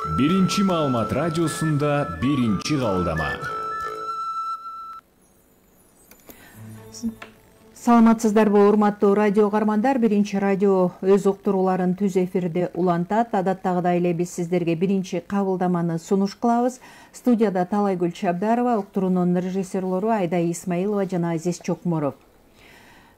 Биринчи маалымат радиосунда биринчи кабылдама. Саламатсыздарбы, урматтуу радио каармандар. Биринчи радио өз уктурууларын түз эфирде улантат. Адаттагыдай эле биз сиздерге биринчи кабылдаманы сунуш кылабыз. Студияда Талайгүл Чабдарова, уктуруунун режиссерлору Айда Исмаилова жана Азиз Чокморов.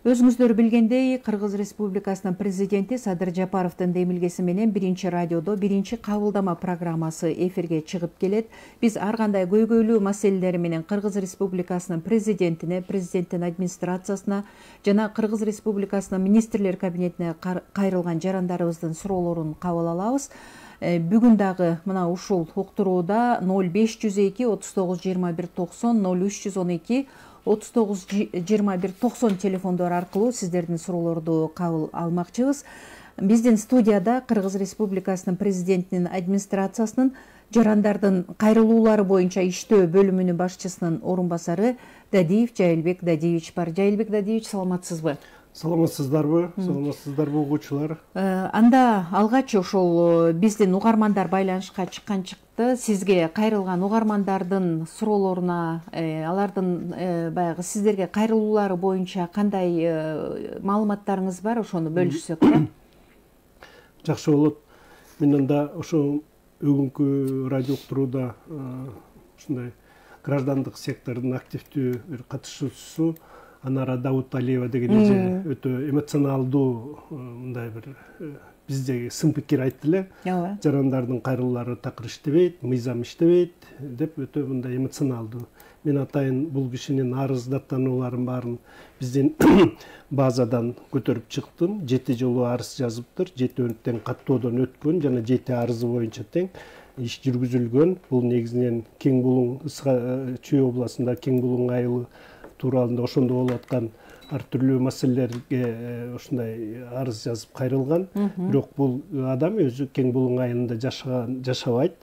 Өзүңүздөр билгендей, Кыргыз Республикасынын президенти Садыр Жапаровдун демилгеси менен биринчи радиодо биринчи кабылдама программасы эфирге чыгып келет. Биз ар кандай көйгөйлүү маселелери менен Кыргыз Республикасынын президентине, президенттин администрациясына жана Кыргыз Республикасынын министрлер кабинетине кайрылган жарандарыбыздын суроолорун кабыл алабыз. Бүгүн дагы мына ушул уктурууда 0502 39 21 90 0312 39 21 90 телефондор аркылуу сиздердин суроолорду кабыл алмакчыбыз. Биздин студияда Кыргыз Республикасынын президентинин администрациясынын жарандардын кайрылуулары боюнча иштөө бөлүмүнүн башчысынын орун басары Дадиев Жайылбек Дадиевич бар. Жайылбек Дадиевич, саламатсызбы? Саламатсыздарбы, угуучулар. Анда алгач ошол биздин угармандар байланышка чыкты. Сизге кайрылган угармандардын суроолоруна, алардын баягы сиздерге кайрылуулары боюнча кандай маалыматтарыңыз бар, ошону бөлүшсөк да? Жакшы болот. Мен анда ошо бүгүнкү радио уктурууда ушундай граждандык сектордун активдүү бир катышуучусу Анара Дауталиева деген эже өтө эмоционалдуу мындай бир бизде сын пикир айтты эле. Жарандардын кайрылуулары такыр иштебейт, мыйзам иштебейт деп өтө мындай эмоционалдуу. Мен атайын бул кишинин арыздаттанууларын баарын биздин базадан көтөрүп чыктым. 7 жолу арыз жазыптыр, 7 өнүктөн каттоодон өткөн жана 7 арызы боюнча тең иш жүргүзүлгөн. Бул негизинен Кең Булуң, Чүй областында Кең Булуң айылы тууралында ошондо болуп аткан ар түрлүү маселелерге ушундай арыз жазып кайрылган. Бирок бул адам өзү Кең Булуң айылында жашабайт.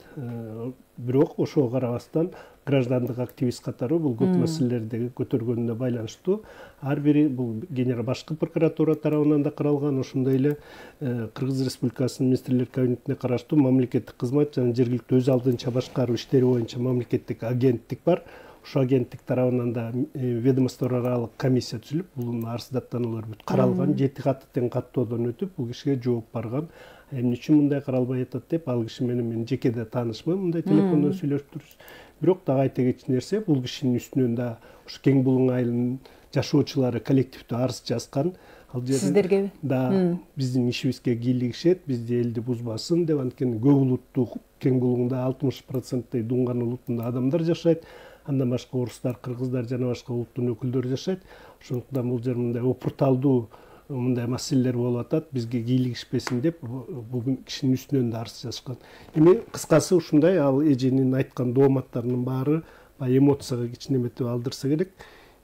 Бирок ошого карабастан граждандык активист катары бул көп маселелерди көтөргөнүнө байланыштуу ар бири бул генерал башкы прокуратура тарабынан да каралган. Ошондой эле Кыргыз Республикасынын министрлер кабинетине караштуу мамлекеттик кызмат жана жергиликтүү өз алдынча башкаруу иштери боюнча мамлекеттик агенттик бар. Ошо агенттик тарабынан да ведомство аралык комиссия түзүлүп, бул арыздаттануулар бүт каралган, 7 катты тең каттоодон өтүп, бул кишиге жооп барган. Эмне үчүн мындай каралбай атат деп, ал киши менен мен жекеде таанышмын, мындай телефондон сүйлөшүп турбуз. Бирок дагы айта кетчү нерсе, бул кишинин үстүнөн да ушу Кең Булуң айылынын жашоочулары коллективдүү арыз жазган. Ал жерде сиздерге да биздин ишибизге кийлигишет, бизди элди бузбасын деп, анткени көп улуттуу Кең Булуңда 60% дуңган улутунда адамдар жашайт. Андан башка орустар, кыргыздар жана башка улуттун өкүлдөрү жашайт. Ошондуктан бул жер мындай опурталдуу мындай маселелер болуп атат, бизге кийлигишпесин деп бул кишинин үстүнөн да арыз жазышкан. Эми кыскасы ушундай, ал эженин айткан дооматтарынын баары эмоцияга кичине эметип алдырса керек.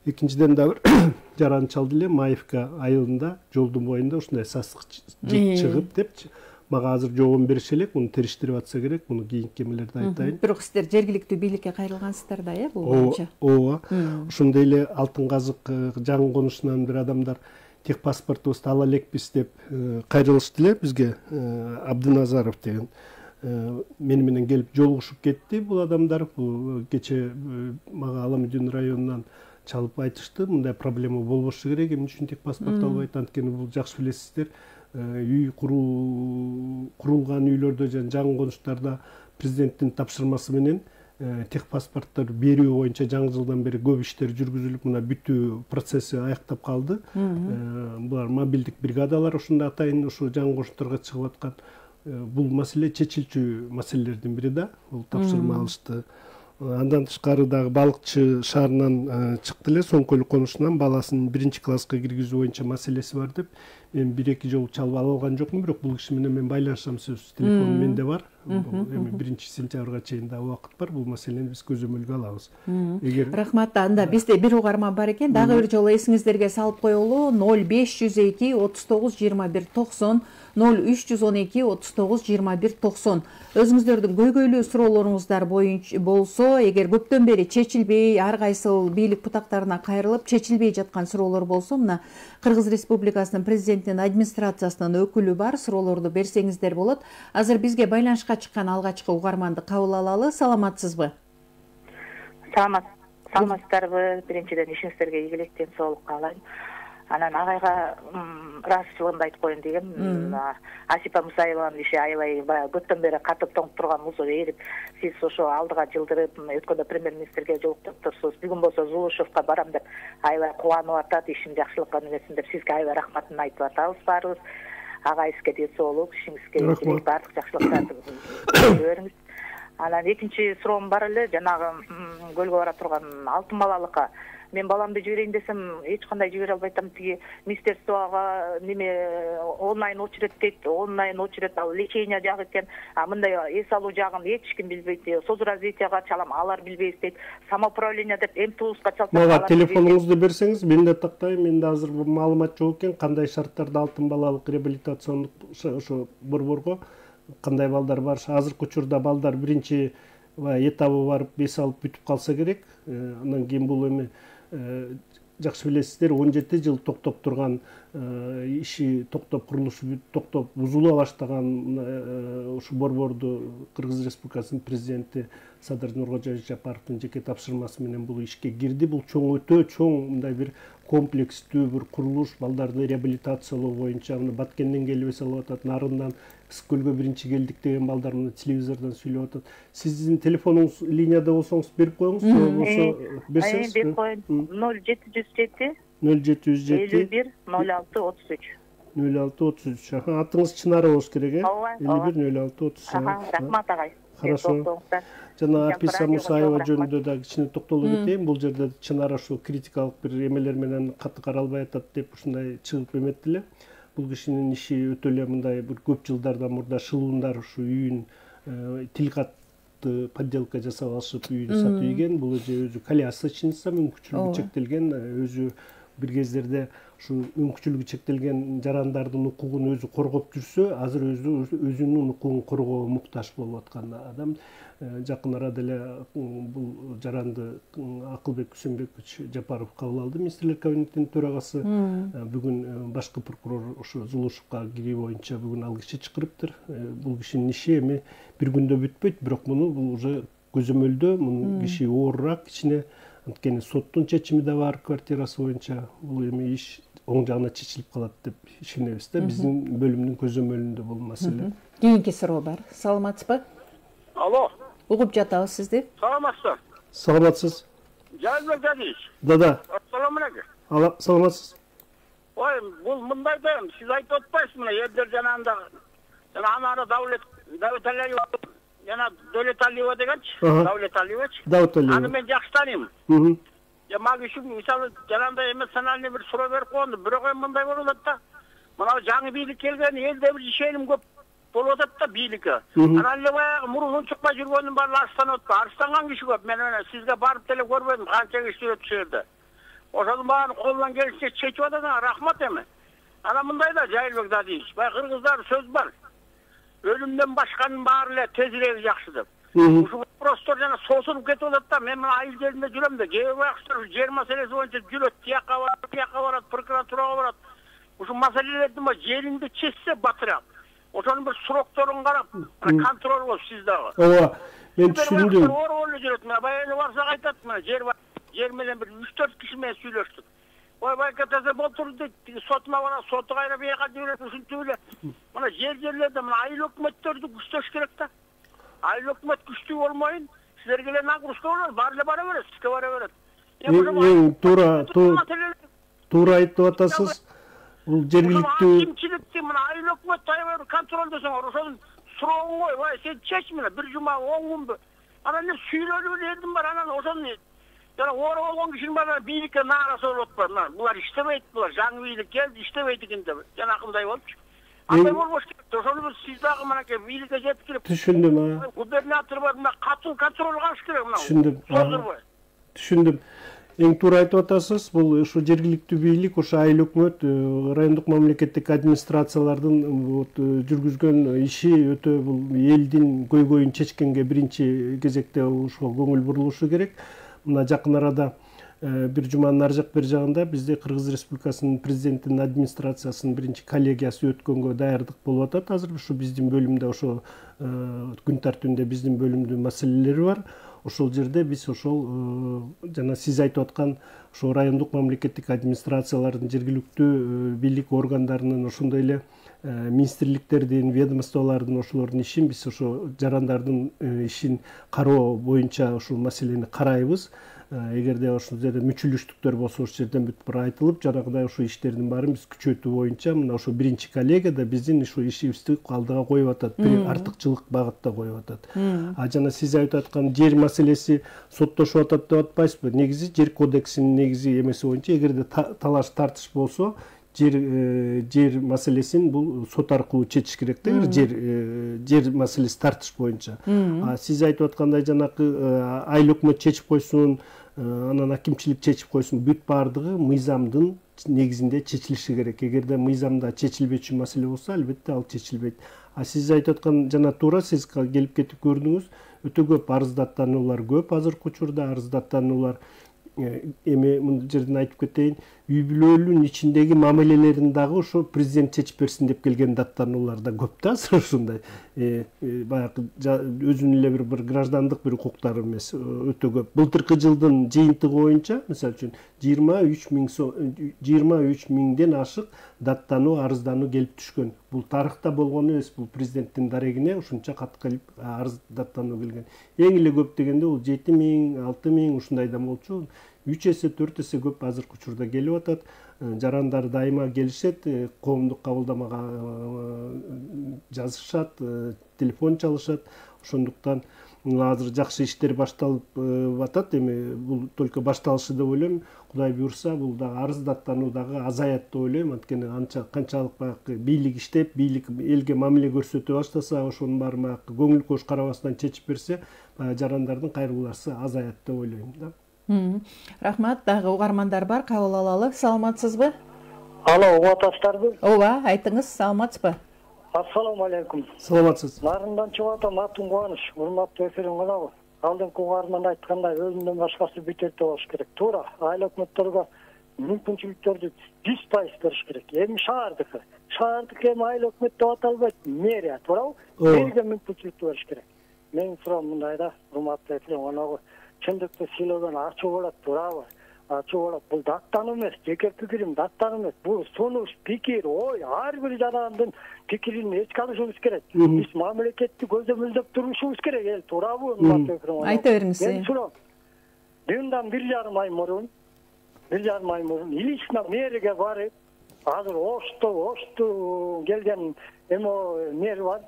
Экинчиден да бир жаран чалды эле Маевка айылында жолдун боюнда ушундай сасык чыгып деп мага азыр жообун берише элек, муну териштирип атса керек, муну кийинки эмелерде айтайын. Бирок сиздер жергиликтүү бийликке кайрылгансыздар да, бул боюнча? Ооба. Ошондой эле Алтын Казык жаңы конушунан бир адамдар техпаспортубузду ала элекпиз деп кайрылышты эле бизге. Абдыназаров деген мени менен келип жолугушуп кетти бул адамдар. Бул кече мага Аламүдүн районунан чалып айтышты, мындай проблема болбошу керек, эмне үчүн техпаспорт албайт, анткени бул жакшы билесиздер. Үй курулган үйлөрдө жана жаңы конуштарда президенттин тапшырмасы менен техпаспорттор берүү боюнча жаңы жылдан бери көп иштер жүргүзүлүп, мына бүтүү процесси аяктап калды. Булар мобилдик бригадалар ушунда атайын ушу жаңы конуштарга чыгып аткан. Бул маселе чечилчү маселелердин бири да, бул тапшырма алышты. Андан тышкары дагы балыкчы шаарынан чыкты эле, Соңкөл конушунан баласын 1-класска киргизүү боюнча маселеси бар деп. Мен 1-2 жолу чалып алган жокмун, бирок бул киши менен мен байланышам, сөзсүз телефону менде бар. Эми 1-сентябрга чейин да убакыт бар, бул маселени биз көзөмөлгө алабыз. Рахмат. Анда бизде бир угарман бар экен, дагы бир жолу эсиңиздерге салып коелу. 0502 39 21 90 0312 39 21 90. Өзүңүздөрдүн көйгөйлүү суроолоруңуздар боюнча болсо, эгер көптөн бери чечилбей, ар кайсыл бийлик бутактарына кайрылып чечилбей жаткан суроолор болсо, мына Кыргыз Республикасынын президенти президенттин администрациясынын өкүлү бар, суроолорду берсеңиздер болот. Азыр бизге байланышка чыккан алгачкы угарманды кабыл алалы. Саламатсызбы? Саламатсыздарбы? Биринчиден ишиңиздерге ийгилик, ден соолук каалайм. Анан агайга ыраазычылыгымды айтып коеюн дегем. Асипа Мусаеванын иши аябай баягы көптөн бери катып тоңуп турган музу ээрип, сиз ошо алдыга жылдырып, өткөндө премьер-министрге жолуктуруп турсуз. Бүгүн болсо Зулушевка барам деп аябай кубанып атат, ишин жакшылыкка өнүгөсүн деп сизге аябай рахматын айтып атабыз баарыбыз. Агайыңызга ден соолук, ишиңизге ийгилик, баардык жакшылыктарды көрүңүз. Анан экинчи суроом бар эле, жанагы көлгө бара турган алтын балалыкка. Мен баламды жиберейин десем, эч кандай жибере албай атам. Тиги министерствого онлайн очередь дейт, онлайн очередь ал лечение жагы экен. Мындай эс алуу жагын эч ким билбейт. Соцразвитияга чалам, алар билбейбиз дейт. Самоуправление деп МТУска чалсак, мага телефонуңузду берсеңиз, мен да тактайм. Менде азыр маалымат жок экен, кандай шарттарда алтын балалык реабилитациондук ошо борборго кандай балдар бар. Азыркы учурда балдар биринчи этабы барып бес алып бүтүп калса керек. Андан кийин бул эми жакшы билесиздер, 17 жыл токтоп турган иши токтоп, курулушу токтоп, бузула баштаган ушу борборду Кыргыз Республикасынын президенти Садыр Нуркожоевич Жапаровдун жеке тапшырмасы менен бул ишке кирди. Бул чоң, өтө чоң мындай бир комплекстүү бир курулуш, балдарды реабилитациялоо боюнча. Мына Баткенден келип эс алып атат, Нарындан Кызылкөлгө биринчи келдик деген балдар мына телевизордон сүйлөп атат. Сиздин телефонуңуз линияда болсоңуз берип коюңуз, болсо берсеңиз. Берип коеюн. 0707 51 06 33. 0633. Атыңыз Чынара болуш керек, э? 51 06 33. Рахмат агай. Хорошо. Жана Аписа Мусаева жөнүндө да кичине токтолуп кетейин. Бул жерде Чынара ушу критикалык бир эмелер менен катты каралбай атат деп ушундай чыгып эметти эле. Бул кишинин иши өтө эле мындай бир көп жылдардан мурда шылуундар ушу үйүн тилкатты подделка жасап алышып үйүн сатып ийген. Бул өзү колясочница, мүмкүнчүлүгү чектелген, өзү бир кездерде ушу мүмкүнчүлүгү чектелген жарандардын укугун өзү коргоп жүрсө, азыр өзүнүн укугун коргоого муктаж болуп аткан адам. Жакын арада эле бул жаранды Акылбек Үсөнбекович Жапаров кабыл алды, министрлер кабинетинин төрагасы. Бүгүн башкы прокурор ошо Зулушевка кирүү боюнча бүгүн ал киши чакырыптыр. Бул кишинин иши эми бир күндө бүтпөйт, бирок муну бул уже көзөмөлдө, муну киши оорураак кичине. Анткени соттун чечими да бар квартирасы боюнча. Бул эми иш оң жагына чечилип калат деп ишенебиз да. Биздин бөлүмдүн көзөмөлүндө бул маселе. Кийинки суроо бар. Саламатсызбы? Алло. Угуп жатабыз сизди. Саламатсыздар. Саламатсыз. Жайылбек дадыңыз. Да. Ассаламу алейкум. Саламатсыз. Ой, бул мындай да, сиз айтып атпайсыз мына элдер жанагында. Жана анары Давлет Алиева, жана Дөлет Алиева дегенчи, Давлет Алиевич. Аны мен жакшы тааныйм. Я мага şu мисалы жанагында эмоциональный бир суроо берип койду. Бирок эми мындай болуп атат да. Мына жаңы бийлик келген элде бир ишеним көп болуп атат да бийликке. Анан эле баягы мурунун чыкпай жүргөндүн баары арыстанып атпайбы? Арыстанган киши көп. Мен сизге барып деле көрбөдүм, канча киши жүрөт ушул жерде. Ошонун баарын колунан келишинче чечип атат, рахмат эми. Анан мындай да Жайылбек Дадиевич, баягы кыргыздар сөз бар. Өлүмдөн башканын баары эле тезирээк жакшы деп. Ушул вопростор жана сосунуп кетип атат да. Мен мына айыл жеринде жүрөм да, кээ бир акчалар жер маселеси боюнча жүрөт, тияка барат, прокуратурага барат. Ушул маселелердин жеринди чечсе батырак. Ошонун бир срокторун карап, контроль болуп сиз дагы. Ооба, мен түшүндүм. Оор жүрөт, мына баягы барсак айтат, мына жер менен бир 3-4 киши менен сүйлөштүк. Ой, байка таза болтур дейт, сотуна барат, соту кайра бияка жүрөт, ушинтип эле. Мына жерлерде мына айыл өкмөттөрдү күчтөш керек да. Айыл өкмөт күчтүү болмойын, силерге эле нагрузка болот, баары эле бара берет, сизге бара берет. Туура айтып атасыз. Бул жергиликтүү кимчиликти мына айыл өкмөт аябай контролдосоңор, ошонун суроогун кой, бай сен чеч мына бир жума 10 күнбү. Анан эле сүйлөдүп элдим бар, анан ошону жана оор болгон кишинин баары бийликке наарасы болуп атпайбы? Булар иштебейт, булар жаңы бийлик келди, иштебейт экен деп. Жанакындай болчу. Андай болбош керек. Ошону сиз дагы мынакей бийликке жеткирип. Түшүндүм. Губернатор бар, мына катуу контроль кылыш керек мына. Түшүндүм. Түшүндүм. Эң туура айтып атасыз. Бул ушу жергиликтүү бийлик, ушу айыл өкмөт, райондук мамлекеттик администрациялардын жүргүзгөн иши өтө бул элдин көйгөйүн чечкенге биринчи кезекте ушуга көңүл бурулушу керек. Мына жакын арада бир жуманын ар жак бери жагында бизде Кыргыз Республикасынын президентинин администрациясынын биринчи коллегиясы өткөнгө даярдык болуп атат. Азыр ушу биздин бөлүмдө ошо күн тартибинде биздин бөлүмдүн маселелери бар. Ошол жерде биз ошол жана сиз айтып аткан ошо райондук мамлекеттик администрациялардын, жергиликтүү бийлик органдарынын, ошондой эле министрликтердин, ведомстволордун ошолордун ишин биз ошо жарандардын ишин кароо боюнча ушул маселени карайбыз. Эгерде ошол жерде мүчүлүштүктөр болсо ошол жерден бүт бир айтылып, жанагыдай ошо иштердин баарын биз күчөтүү боюнча мына ошо биринчи коллега да биздин ушу ишибизди алдыга коюп атат, бир артыкчылык багытта коюп атат. А жана сиз айтып аткан жер маселеси соттошуп атат деп атпайсызбы? Негизи жер кодексинин негизи эмеси боюнча эгерде талаш тартыш болсо, жер маселесин бул сот аркылуу чечиш керек да, жер маселеси тартыш боюнча. Сиз айтып аткандай жанакы айыл өкмөт чечип койсун, анан акимчилик чечип койсун, бүт баардыгы мыйзамдын негизинде чечилиши керек. Эгерде мыйзамда чечилбечү маселе болсо, албетте ал чечилбейт. Сиз айтып аткан жана туура, сиз келип кетип көрдүңүз, өтө көп арыздаттануулар көп азыркы учурда. Арыздаттануулар эми мына жерден айтып кетейин, үй бүлөлүн ичиндеги мамилелерин дагы ошо президент чечип берсин деп келген даттануулар да көп да, ушундай баягы өзүнүн эле бир граждандык бир укуктары эмес, өтө көп. Былтыркы жылдын жыйынтыгы боюнча, мисалы үчүн 23 миңден ашык даттануу, арыздануу келип түшкөн. Бул тарыхта болгон эмес, бул президенттин дарегине ушунча кат келип арыз даттануу келген. Эң эле көп дегенде бул 7 миң, 6 миң ушундайдан болчу. 3 эсе 4 эсе көп азыркы учурда келип атат. Жарандар дайыма келишет, коомдук кабылдамага жазышат, телефон чалышат. Ошондуктан азыр жакшы иштер башталып атат. Эми бул только башталышы деп ойлойм. Кудай буйрса, бул дагы арыздаттануу дагы азаят деп ойлойм. Анткени канчалык баягы бийлик иштеп, бийлик элге мамиле көрсөтө баштаса, ошонун баары баягы көңүл кош карабастан чечип берсе, жарандардын кайрылуулары азаят деп ойлойм да. Рахмат, дагы угармандар бар, кабыл алалы. Саламатсызбы? Алло, угуп атасыздарбы? Ооба, айтыңыз, саламатсызбы? Ассаламу алейкум. Саламатсыз. Нарындан чыгып атам, атым Кубаныч. Урматтуу эфириң кынабы. Алдыңкы угарман айткандай, өзүнөн башкасы бүтөтө болуш керек. Туура, айыл өкмөттөргө мүмкүнчүлүктөрдү 100% бериш керек. Эми шаардыкы эми айыл өкмөт деп аталбайт, мэрия, туурабы? Мэрге мүмкүнчүлүк бериш керек. Менин суроом мындай да, урматтуу эфириң кынабы. Чындыкты сүйлөгөн ачуу болот, туурабы? Ачуу болот. Бул даттануу эмес, жеке пикирим даттануу эмес. Бул сунуш, пикир, ой, ар бир жарандын пикирин эске алышыбыз керек. Биз мамлекетти көзөмөлдөп турушубуз керек, эл, туурабы? Айта бериңиз. Мен суроо. Дүйнөдөн 1,5 ай мурун Илична мэрге барып, азыр Ошту келген мэр бар.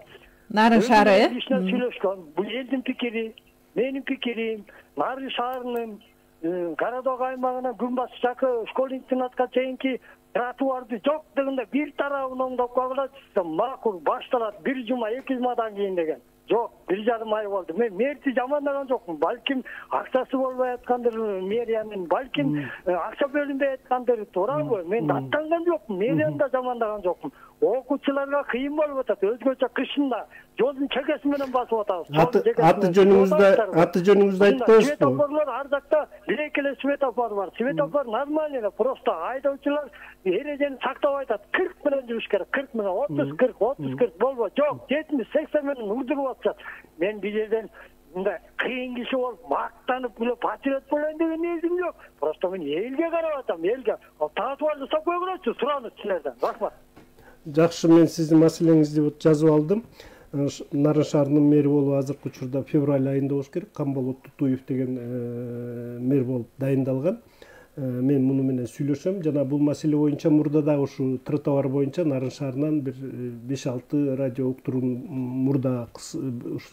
Нарын шаары, Илична сүйлөшкөн. Бул элдин пикири, менин пикирим, Нарын шаарынын Карадок аймагынан Күнбатыс жакы школ интернатка чейинки тротуарды жок дегенде бир тарабын оңдоп койгула, макул башталат 1 жума 2 жумадан кийин деген. Жок, 1,5 ай болду. Мен мэрди жамандаган жокмун. Балким акчасы болбой аткандыр мэриянын, балким акча бөлүнбөй аткандыр, туурабы? Мен даттанган жокмун, мэрияны да жамандаган жокмун. Окуучуларга кыйын болуп атат, өзгөчө кышында жолдун чекеси менен басып атабыз. Аты жөнүңүздү айтып коюңузбу? Светофорлор ар жакта бирекеле светофор бар. Светофор нормально эле, просто айдоочулар эрежени сактап атат. 40 менен жүрүш керек, 40 менен, 30-40 болбой. Жок, 70-80 менен урдуруп атышат. Мен бир жерден мындай кыйын киши болуп, мактанып эле патриот болоюн деген ниетим жок. Просто мен элге карап атам, элге. Татуаж жасап койгулачы, суранып силерден. Рахмат. Жакшы, мен сиздин маселеңизди жазып алдым. Нарын шаарынын мэри болуп азыркы учурда февраль айында болуш керек. Камболот Тутуев деген мэр болуп дайындалган. Мен муну менен сүйлөшөм. Жана бул маселе боюнча мурда да ушу тротуар боюнча Нарын шаарынан бир 5-6 радио уктурууну мурда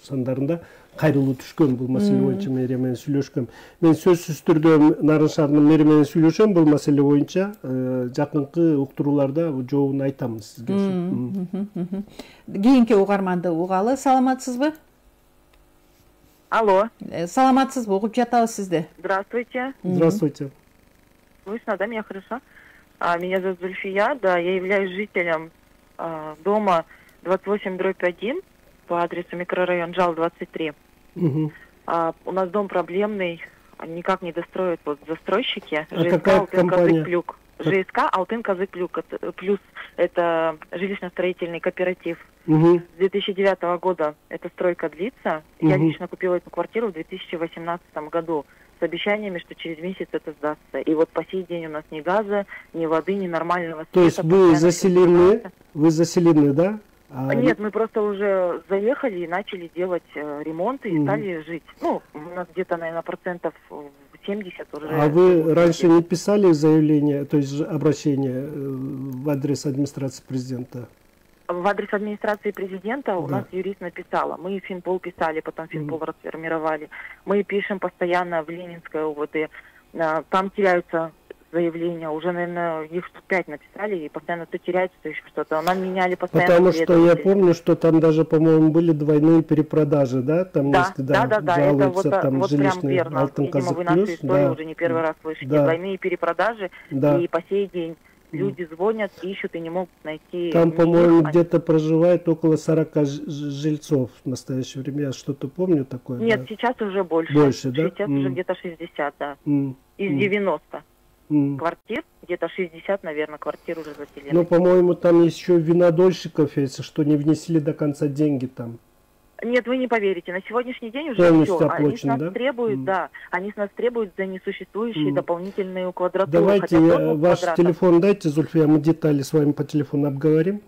сандарында кайрылуу түшкөн. Бул маселе боюнча мэрия менен сүйлөшкөм. Мен сөзсүз түрдө Нарын шаарынын мэри менен сүйлөшөм. Бул маселе боюнча жакынкы уктурууларда жообун айтам сизге. Кийинки угарманды угалы. Саламатсызбы? Алло. Саламатсызбы? Угуп жатабыз сизди. Здравствуйте. Здравствуйте. Слышно, да, меня хорошо? Меня зовут Зульфия, да, я являюсь жителем дома 28/1 по адресу микрорайон Жал 23. У нас дом проблемный, никак не достроят вот застройщики. А какая компания? ЖСК «Алтын Козы Плюс» — это жилищно-строительный кооператив. Угу. С 2009 года эта стройка длится. Угу. Я лично купила эту квартиру в 2018 году с обещаниями, что через месяц это сдастся. И вот по сей день у нас ни газа, ни воды, ни нормального света. То есть вы заселены, да? Нет, мы просто уже заехали и начали делать ремонт и стали жить. Ну, у нас где-то, наверное, процентов 70 уже. А вы раньше не писали заявление, то есть обращение в адрес администрации президента? В адрес администрации президента у нас юрист написала. Мы Финпол писали, потом Финпол расформировали. Мы пишем постоянно в Ленинское ОВД. Там теряются заявления. Уже, наверное, их 5 написали, и постоянно то теряется, то еще что-то. Нам меняли постоянно. Потому что я помню, что там даже, по-моему, были двойные перепродажи, да? Там да, есть, да. Это вот, там вот прям верно. Алтын Козы Видимо, вы нашу Плюс, историю уже не первый раз слышите. Да. Двойные перепродажи, и по сей день люди звонят, ищут и не могут найти. Там, по-моему, где-то проживает около 40 жильцов в настоящее время. Я что-то помню такое. Нет, да? Сейчас уже больше. Больше, да? Сейчас уже где-то 60, да. Из 90 квартир, где-то 60, наверное, квартир уже заселены. Ну, по-моему, там еще винодольщиков, если что, не внесли до конца деньги там. Нет, вы не поверите, на сегодняшний день уже полностью все. Оплачен, они с нас да? требуют, они с нас требуют за несуществующие дополнительные квадратуры. Давайте ваш телефон дайте, Зульфия, мы детали с вами по телефону обговорим.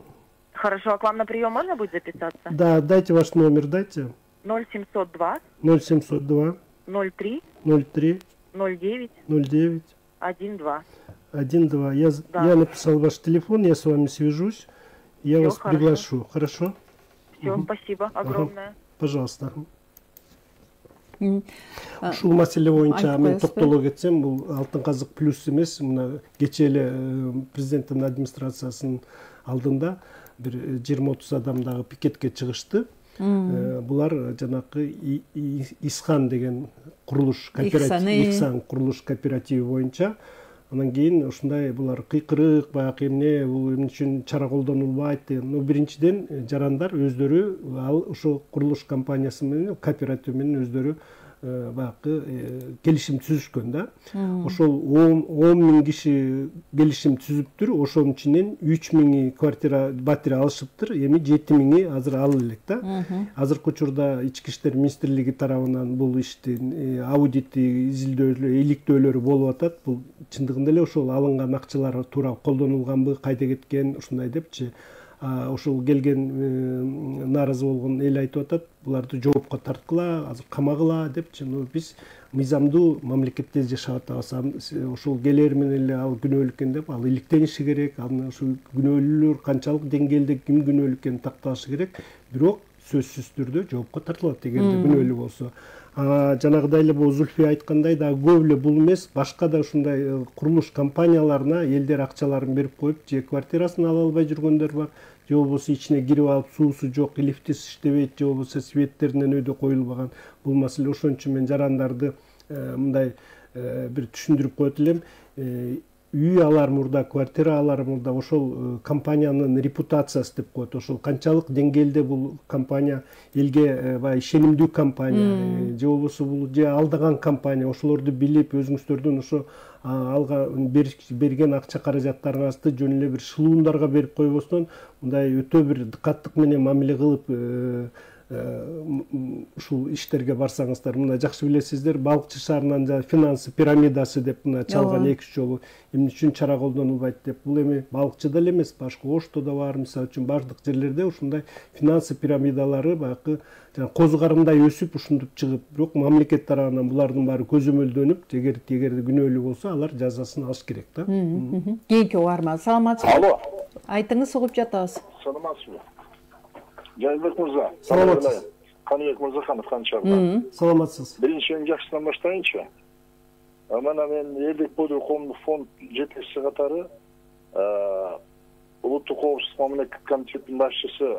Хорошо, а к вам на прием можно будет записаться? Да, дайте ваш номер, дайте. 0702 0702 03 09 09 12. 12. Я написал ваш телефон, я с вами свяжусь, я Всё, вас приглашу. Хорошо? Все, спасибо огромное. Пожалуйста. Ушул маселе боюнча мен токтоло кетсем, бул Алтын Казык Плюс эмес, мына кечээ эле президенттин администрациясынын алдында бир 20-30 адам дагы пикетке чыгышты. Булар жанакы Исхан деген курулуш кооператив, Ихсан курулуш кооперативи боюнча. Анан кийин ушундай булар кыйкырык, баягы эмне, бул эмне үчүн чара колдонулбайт деген. Ну, биринчиден жарандар өздөрү ал ошол курулуш компаниясы менен, кооператив менен өздөрү баягы келишим түзүшкөн да. Ошол 10 миң киши келишим түзүптүр. Ошонун ичинен 3 миңи квартира батира алышыптыр. Эми 7 миңи азыр алып элек да. Азыркы учурда Ички иштер министрлиги тарабынан бул иштин аудити, изилдөөлөрү, иликтөөлөрү болуп атат. Бул чындыгында эле ошол алынган акчалар туура колдонулганбы, кайда кеткен, ушундай депчи. Ошол келген нааразы болгон эл айтып атат, буларды жоопко тарткыла, азыр камагыла депчи. Биз мыйзамдуу мамлекетте жашап атабыз. Ошол келер менен эле ал күнөөлүү экен деп, ал иликтениши керек. Аны ошол күнөөлүүлөр канчалык деңгээлде ким күнөөлүү экенин такташы керек. Бирок сөзсүз түрдө жоопко тартылат дегенде күнөөлүү болсо. Жанагыдай эле бул Зульфия айткандай да көп эле бул эмес, башка да ушундай курулуш компанияларына элдер акчаларын берип коюп, же квартирасын ала албай жүргөндөр бар, же болбосо ичине кирип алып суусу жок, лифтиси иштебейт, же болбосо светтеринен өйдө коюлбаган. Бул маселе ошон үчүн мен жарандарды мындай бир түшүндүрүп коет элем. Үй алар мурда, квартира алар мурда ошол компаниянын репутациясы деп коет. Ошол канчалык деңгээлде бул компания элге ишенимдүү компания, же болбосо бул же алдаган компания, ошолорду билип, өзүңүздөрдүн ошо алга берген акча каражаттарыңызды жөн эле бир шылуундарга берип койбостон, мындай өтө бир дыкаттык менен мамиле кылып ушул иштерге барсаңыздар. Мына жакшы билесиздер, балыкчы шаарынан финансы пирамидасы деп мына чалган 2-3 жолу эмне үчүн чара колдонулбайт деп. Бул эми балыкчыда эле эмес, башка Ошто да бар, мисалы үчүн бардык жерлерде ушундай финансы пирамидалары баягы козу карындай өсүп ушинтип чыгып, бирок мамлекет тарабынан булардын баары көзөмөлдөнүп, эгерде күнөөлүү болсо, алар жазасын алыш керек да. Кийинки угарма, саламатсызбы? Алло. Айтыңыз, угуп жатабыз. Саламатсызбы? Жайбек мырза. Саламатсыз. Каныбек Мырзаханов Канчардан. Саламатсыз. Биринчиден жакшыдан баштайынчы. Мына мен Элдик бойлуу коомдук фонд жетекчиси катары улуттук коопсуздук мамлекеттик комитетинин башчысы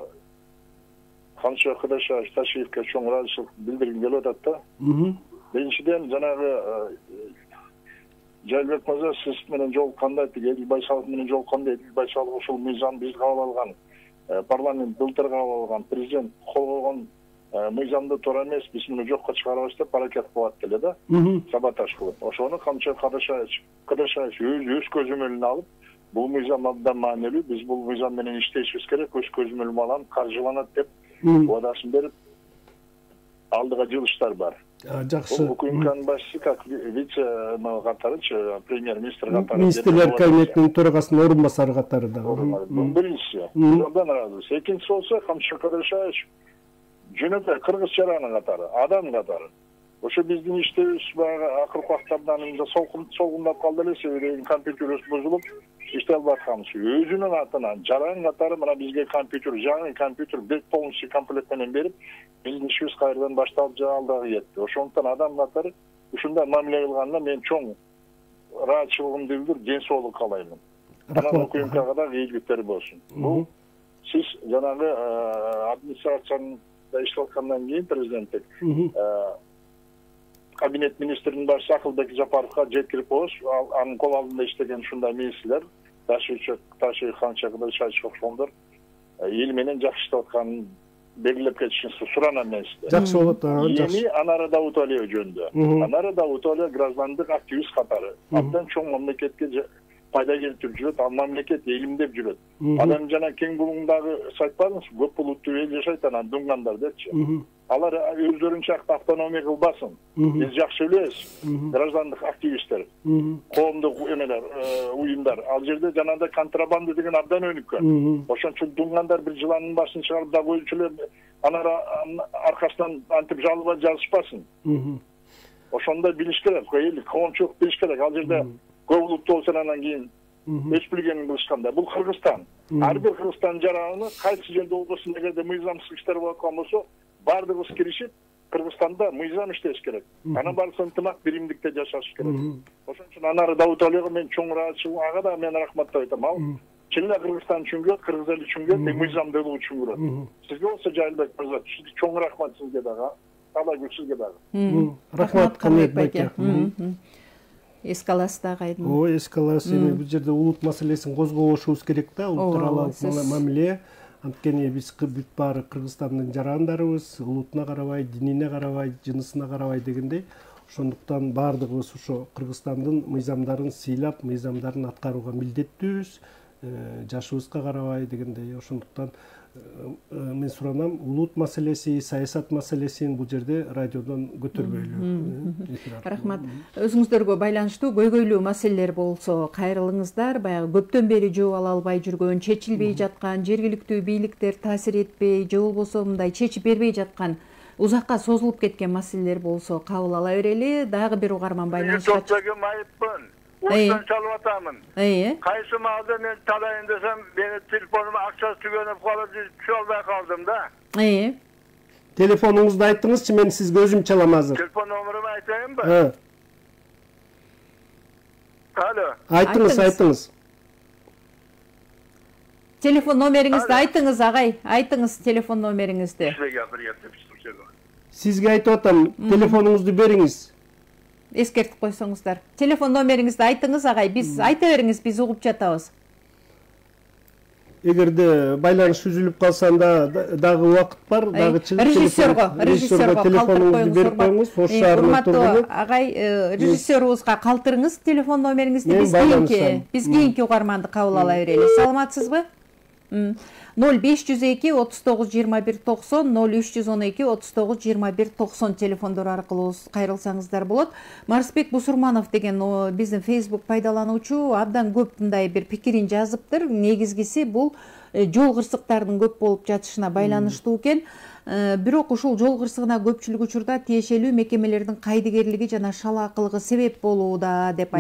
Канча Кыдашев Ташиевке чоң ыраазычылык билдиргим келип атат да. Биринчиден жанагы Жайбек мырза сиз менен жолукканда, Элдик Байсалов менен жолукканда, Элдик Байсалов ошол мыйзам биз кабыл алган, парламент былтыр кабыл алган, президент кол койгон мыйзамда туура эмес, биз муну жокко чыгарабыз деп аракет кылат деле да. Саботаж кылып. Ошону Камчы Кадышаевич өз көзөмөлүнө алып, бул мыйзам абдан маанилүү, биз бул мыйзам менен иштешибиз керек, өз көзөмөл менен каржыланат деп убадасын берип алдыга жылыштар бар. Жакшы. Укмкнын башчысы как вице катарычы, премьер-министр катары. Министрлер кабинетинин төрагасынын орун басары катары да. Биринчиси. Абдан ыраазыбыз. Экинчиси болсо Камчы Кадышаевич жөнөкөй кыргыз жаранын катары, адам катары. Ошо биздин иштебиз баягы акыркы убактарда солгундап калды эле, себеби компьютерибиз бузулуп, иштей албай атканбыз. Өзүнүн атынан жаран катары мына бизге компьютер, жаңы компьютер бет полностью комплект менен берип, биздин ишибиз кайрадан башталып алдыга кетти. Ошондуктан адам катары ушундай мамиле кылганына мен чоң ыраазычылыгымды билдирип, ден соолук каалаймын. Анан УКМКга да ийгиликтери болсун. Бул сиз жанагы администрациянда иштеп аткандан кийин президенттик кабинет министринин башчысы Акылбек Жапаровго жеткирип коебуз. Анын кол алдында иштеген ушундай министрлер, Ташы Камчы Кадышаевич окшондор эл менен жакшы иштеп атканын белгилеп кетишин суранам мен сизде. Жакшы болот, жакшы. Эми Анара Дауталиева жөнүндө. Анара Дауталиева граждандык активист катары абдан чоң мамлекетке пайда келтирип жүрөт, ал мамлекет элимдеп жүрөт. Адам жана кең булуңдагы айтпадыңыз, көп булуттуу эл жашайт анан дуңгандар депчи. Алар өздөрүн чакта автономия кылбасын. Биз жакшы билебиз, граждандык активисттер, коомдук эмелер, уюмдар. Ал жерде жанагындай контрабанда деген абдан өнүккөн. Ошон үчүн дуңгандар бир жыланын башын чыгарып да коюучу эле анара аркасынан антип жалыба жазышпасын. Ошондой билиш керек, эл коомчулук билиш керек. Ал жерде көп улуттуу болсо анан кийин эч билгенин кылышканда. Бул Кыргызстан. Ар бир Кыргызстан жараны кайсы жерде болбосун, эгерде мыйзамсыз иштер болуп аткан болсо, бардыгыбыз киришип, Кыргызстанда мыйзам иштеш керек. Анан баарыбыз ынтымак биримдикте жашаш керек. Ошон үчүн Анара Дауталиевага мен чоң ыраазычылык, ага да мен рахмат деп айтам. Ал чын эле Кыргызстан үчүн кылат, кыргыз эли үчүн кылат, мыйзамдуулук үчүн кылат. Сизге болсо Жайылбек мырза, чоң рахмат сизге дагы. Алла күч сизге дагы. Рахмат Камек байке. Эске аласыз да агайдын. Эске аласыз. Эми бул жерде улут маселесин козгобошубуз керек да, улуттар аралык мамиле. Анткени биз бүт баары Кыргызстандын жарандарыбыз, улутуна карабай, динине карабай, жынысына карабай дегендей. Ошондуктан баардыгыбыз ошо Кыргызстандын мыйзамдарын сыйлап, мыйзамдарын аткарууга милдеттүүбүз, жашыбызга карабай дегендей. Ошондуктан мен суранам, улут маселеси, саясат маселесин бул жерде радиодон көтөрбөйлү. Рахмат. Өзүңүздөргө байланыштуу көйгөйлүү маселелер болсо кайрылыңыздар. Баягы көптөн бери жооп ала албай жүргөн, чечилбей жаткан, жергиликтүү бийликтер таасир этпей, же болбосо мындай чечип бербей жаткан, узакка созулуп кеткен маселелер болсо кабыл ала берели. Дагы бир угарман байланышка Uçtan çalıp atamın. Kaysı malda ben talayın desem beni telefonuma akçası tükenip kalıp çolda kaldım da. Telefonunuzda ayttыңызчы, мен sizge özüm çalam hazır. Telefon numaramı aytayım mı? Alo. Ayttыңыз. Telefon nomerіңizді aytыңыз ağay. Aytыңыз telefon nomerіңizді. Sizge aytıp atam, telefonunuzu beriңiz. Ескертип койсоңуздар. Телефон номериңизди айтыңыз агай, биз айта бериңиз, биз угуп жатабыз. Эгерде байланыш үзүлүп калсанда дагы убакыт бар, дагы режиссерго телефонуңузду берип коюңуз. Урматтуу агай, режиссерубузга калтырыңыз телефон номериңизди, биз кийинки угарманды кабыл ала берели. Саламатсызбы? 0502 39 21 90 0312 39 21 90 телефондор аркылуу кайрылсаңыздар болот. Марсбек Бусурманов деген биздин Facebook пайдалануучу абдан көп мындай бир пикирин жазыптыр. Негизгиси бул жол кырсыктардын көп болуп жатышына байланыштуу экен. Бирок ушул жол кырсыгына көпчүлүк учурда тиешелүү мекемелердин кайдыгерлиги жана шалаакылыгы себеп болууда деп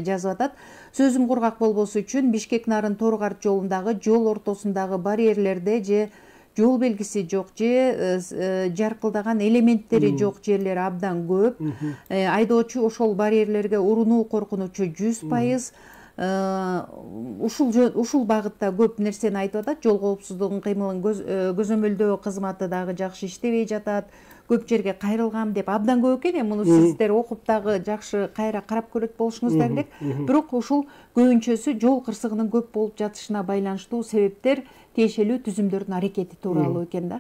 жазып атат. Сөзүм кургак болбосу үчүн Бишкек-Нарын Торгарт жолундагы жол ортосундагы барьерлерде же жол белгиси жок же жаркылдаган элементтери жок жерлер абдан көп. Айдоочу ошол барьерлерге урунуу коркунучу 100%. Ушул багытта көп нерсени айтып атат. Жол коопсуздугунун кыймылын көзөмөлдөө кызматы дагы жакшы иштебей жатат. Көп жерге кайрылгам деп абдан көп экен. Муну сиздер окуп дагы жакшы кайра карап көрөт болушуңуз да керек. Бирок ушул көбүнчөсү жол кырсыгынын көп болуп жатышына байланыштуу себептер тиешелүү түзүмдөрдүн аракети тууралуу экен да.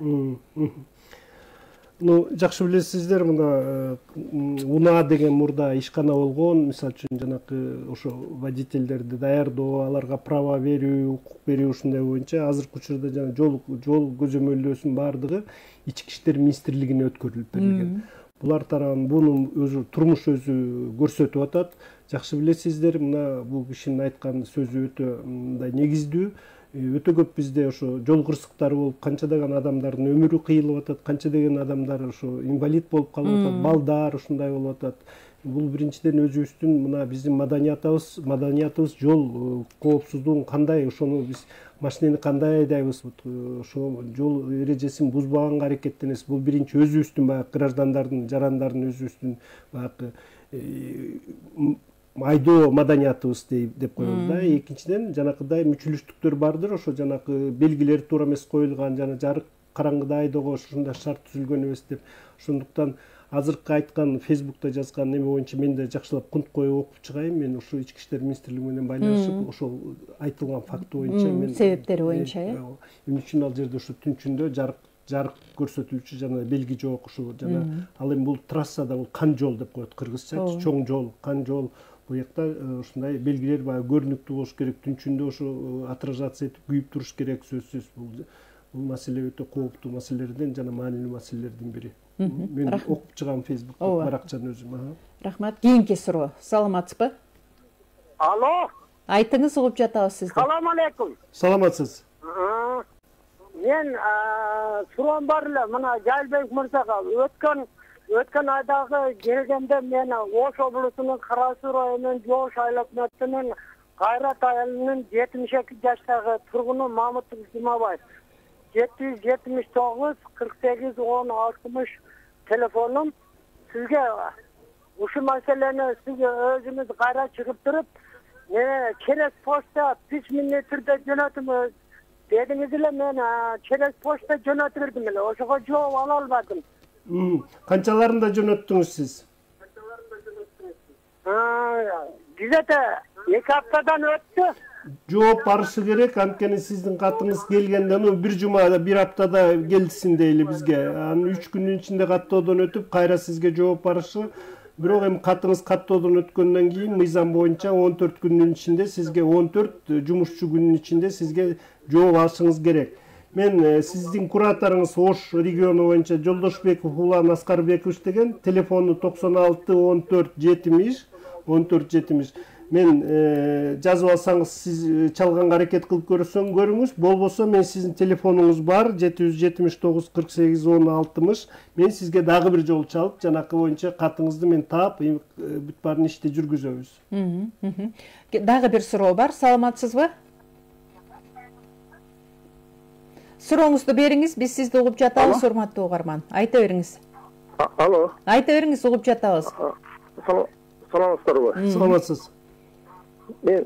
Жакшы билесиздер, мына УНА деген мурда ишкана болгон. Мисалы үчүн жанакы ошо водительдерди даярдоо, аларга права берүү, укук берүү ушундай боюнча азыркы учурда жана жол көзөмөлдөөсүнүн баардыгы Ички иштер министрлигине өткөрүлүп берилген. Булар тарабынан бунун өзү турмуш өзү көрсөтүп атат. Жакшы билесиздер, мына бул кишинин айткан сөзү өтө мындай негиздүү. Өтө көп бизде ошо жол кырсыктары болуп, канчадаган адамдардын өмүрү кыйылып атат, канчадаган адамдар ошо инвалид болуп калып атат, балдар ушундай болуп атат. Бул биринчиден өзүбүздүн мына биздин маданиятыбыз жол коопсуздугун кандай, ошону биз машинени кандай айдайбыз, ошо жол эрежесин бузбаганга аракеттенебиз. Бул биринчи өзүбүздүн баягы граждандардын, жарандардын өзүбүздүн баягы айдоо маданиятыбыз деп коебуз да. Экинчиден жанакыдай мүчүлүштүктөр бардыр, ошо жанакы белгилер туура эмес коюлган, жана жарык караңгыда айдоого ушундай шарт түзүлгөн эмес деп. Ошондуктан азыркы айткан Фейсбукта жазган неме боюнча мен да жакшылап кунт коюп окуп чыгайын. Мен ушул Ички иштер министрлиги менен байланышып, ошол айтылган факты боюнча мен себептери боюнча, эмне үчүн ал жерде ошо түнчүндө жарык көрсөтүлчү жана белги жок, ошо жана ал эми бул трассада бул кан жол деп коет кыргызча, чоң жол, кан жол. Бул жакта ушундай белгилер баягы көрүнүктүү болуш керек, түнчүндө ошо отражаться этип күйүп туруш керек, сөзсүз. Бул маселе өтө кооптуу маселелерден жана маанилүү маселелердин бири. Мен окуп чыгам Фейсбукта баракчаны өзүм. Рахмат. Кийинки суроо. Саламатсызбы? Алло. Айтыңыз, угуп жатабыз сизди. Салам алейкум. Саламатсыз. Мен суроом бар эле, мына Жайлбек мырзага өткөн айдагы келгенде мен Ош облусунун Кара-Суу районунун Жоош айлакматынын Кайрат айылынын 72 жаштагы тургуну Мамытов Жумабаев 779 48 10 60 телефонум сизге ушул маселени сиз өзүңүз кайра чыгып туруп, через почта письменный түрдө жөнөтүңүз дедиңиз эле. Мен через почта жөнөтүп бердим эле, ошого жооп ала албадым. Канчаларында жөнөттүңүз сиз? Где-то 2 аптадан өттү. Жооп барышы керек, анткени сиздин катыңыз келгенде бир жумада, бир аптада келсин дейли бизге. Анын 3 күнүн ичинде каттоодон өтүп, кайра сизге жооп барышы. Бирок эми катыңыз каттоодон өткөндөн кийин мыйзам боюнча 14 күнүн ичинде сизге 14 жумушчу күнүн ичинде сизге жооп алышыңыз керек. Мен сиздин кураторуңуз Ош региону боюнча Жолдошбеков Улан Аскарбекович деген, телефону 96 14 70. Мен жазып алсаңыз, сиз чалганга аракет кылып көрүңүз. Болбосо мен сиздин телефонуңуз бар 779 48 10 60. Мен сизге дагы бир жолу чалып, жанакы боюнча катыңызды мен таап, бүт баарын ишти жүргүзөбүз. Дагы бир суроо бар. Саламатсызбы? Сурооңузду бериңиз, биз сизди угуп жатабыз, урматтуу угарман. Айта бериңиз. Алло. Айта бериңиз, угуп жатабыз. Саламатсыздарбы? Саламатсыз. Мен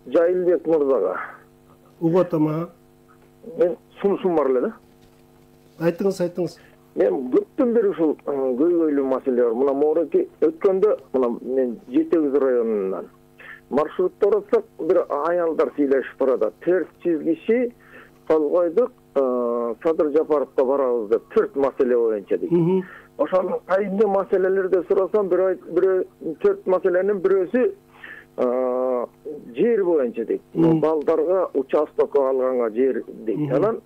Жайлбек мырзага угуп атам. Мен сунушум бар эле да. Айтыңыз. Мен көптөн бери ушул көйгөйлүү маселе бар. Мына Мороки өткөндө, мына мен Жетегиз районунан маршрутта барсак, бир аялдар сүйлөшүп барат. Терс чизгиши Талгойдук Садыр Жапаровго барабыз деп 4 маселе боюнча дейт. Ошонун кайсы маселелерди сурасам, бир 4 маселенин бирөөсү жер боюнча дейт. Балдарга участок алганга жер дейт. Анан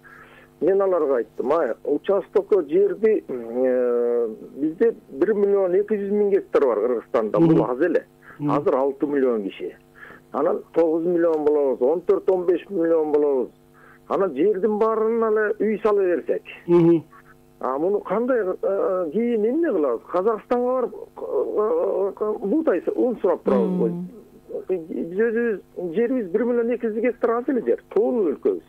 мен аларга айттым, участок жерди бизде 1 миллион 200 миң гектар бар Кыргызстанда. Бул аз эле. Азыр 6 миллион киши. Анан 9 миллион болобуз, 14-15 миллион болобуз. Анан жердин баарына эле үй сала берсек. Муну кандай кийин эмне кылабыз? Казакстанга барып буутай un сурап турабыз го. Биз өзүбүз жерибиз 1 миллион 200 гектар аз эле жер, тоолуу өлкөбүз.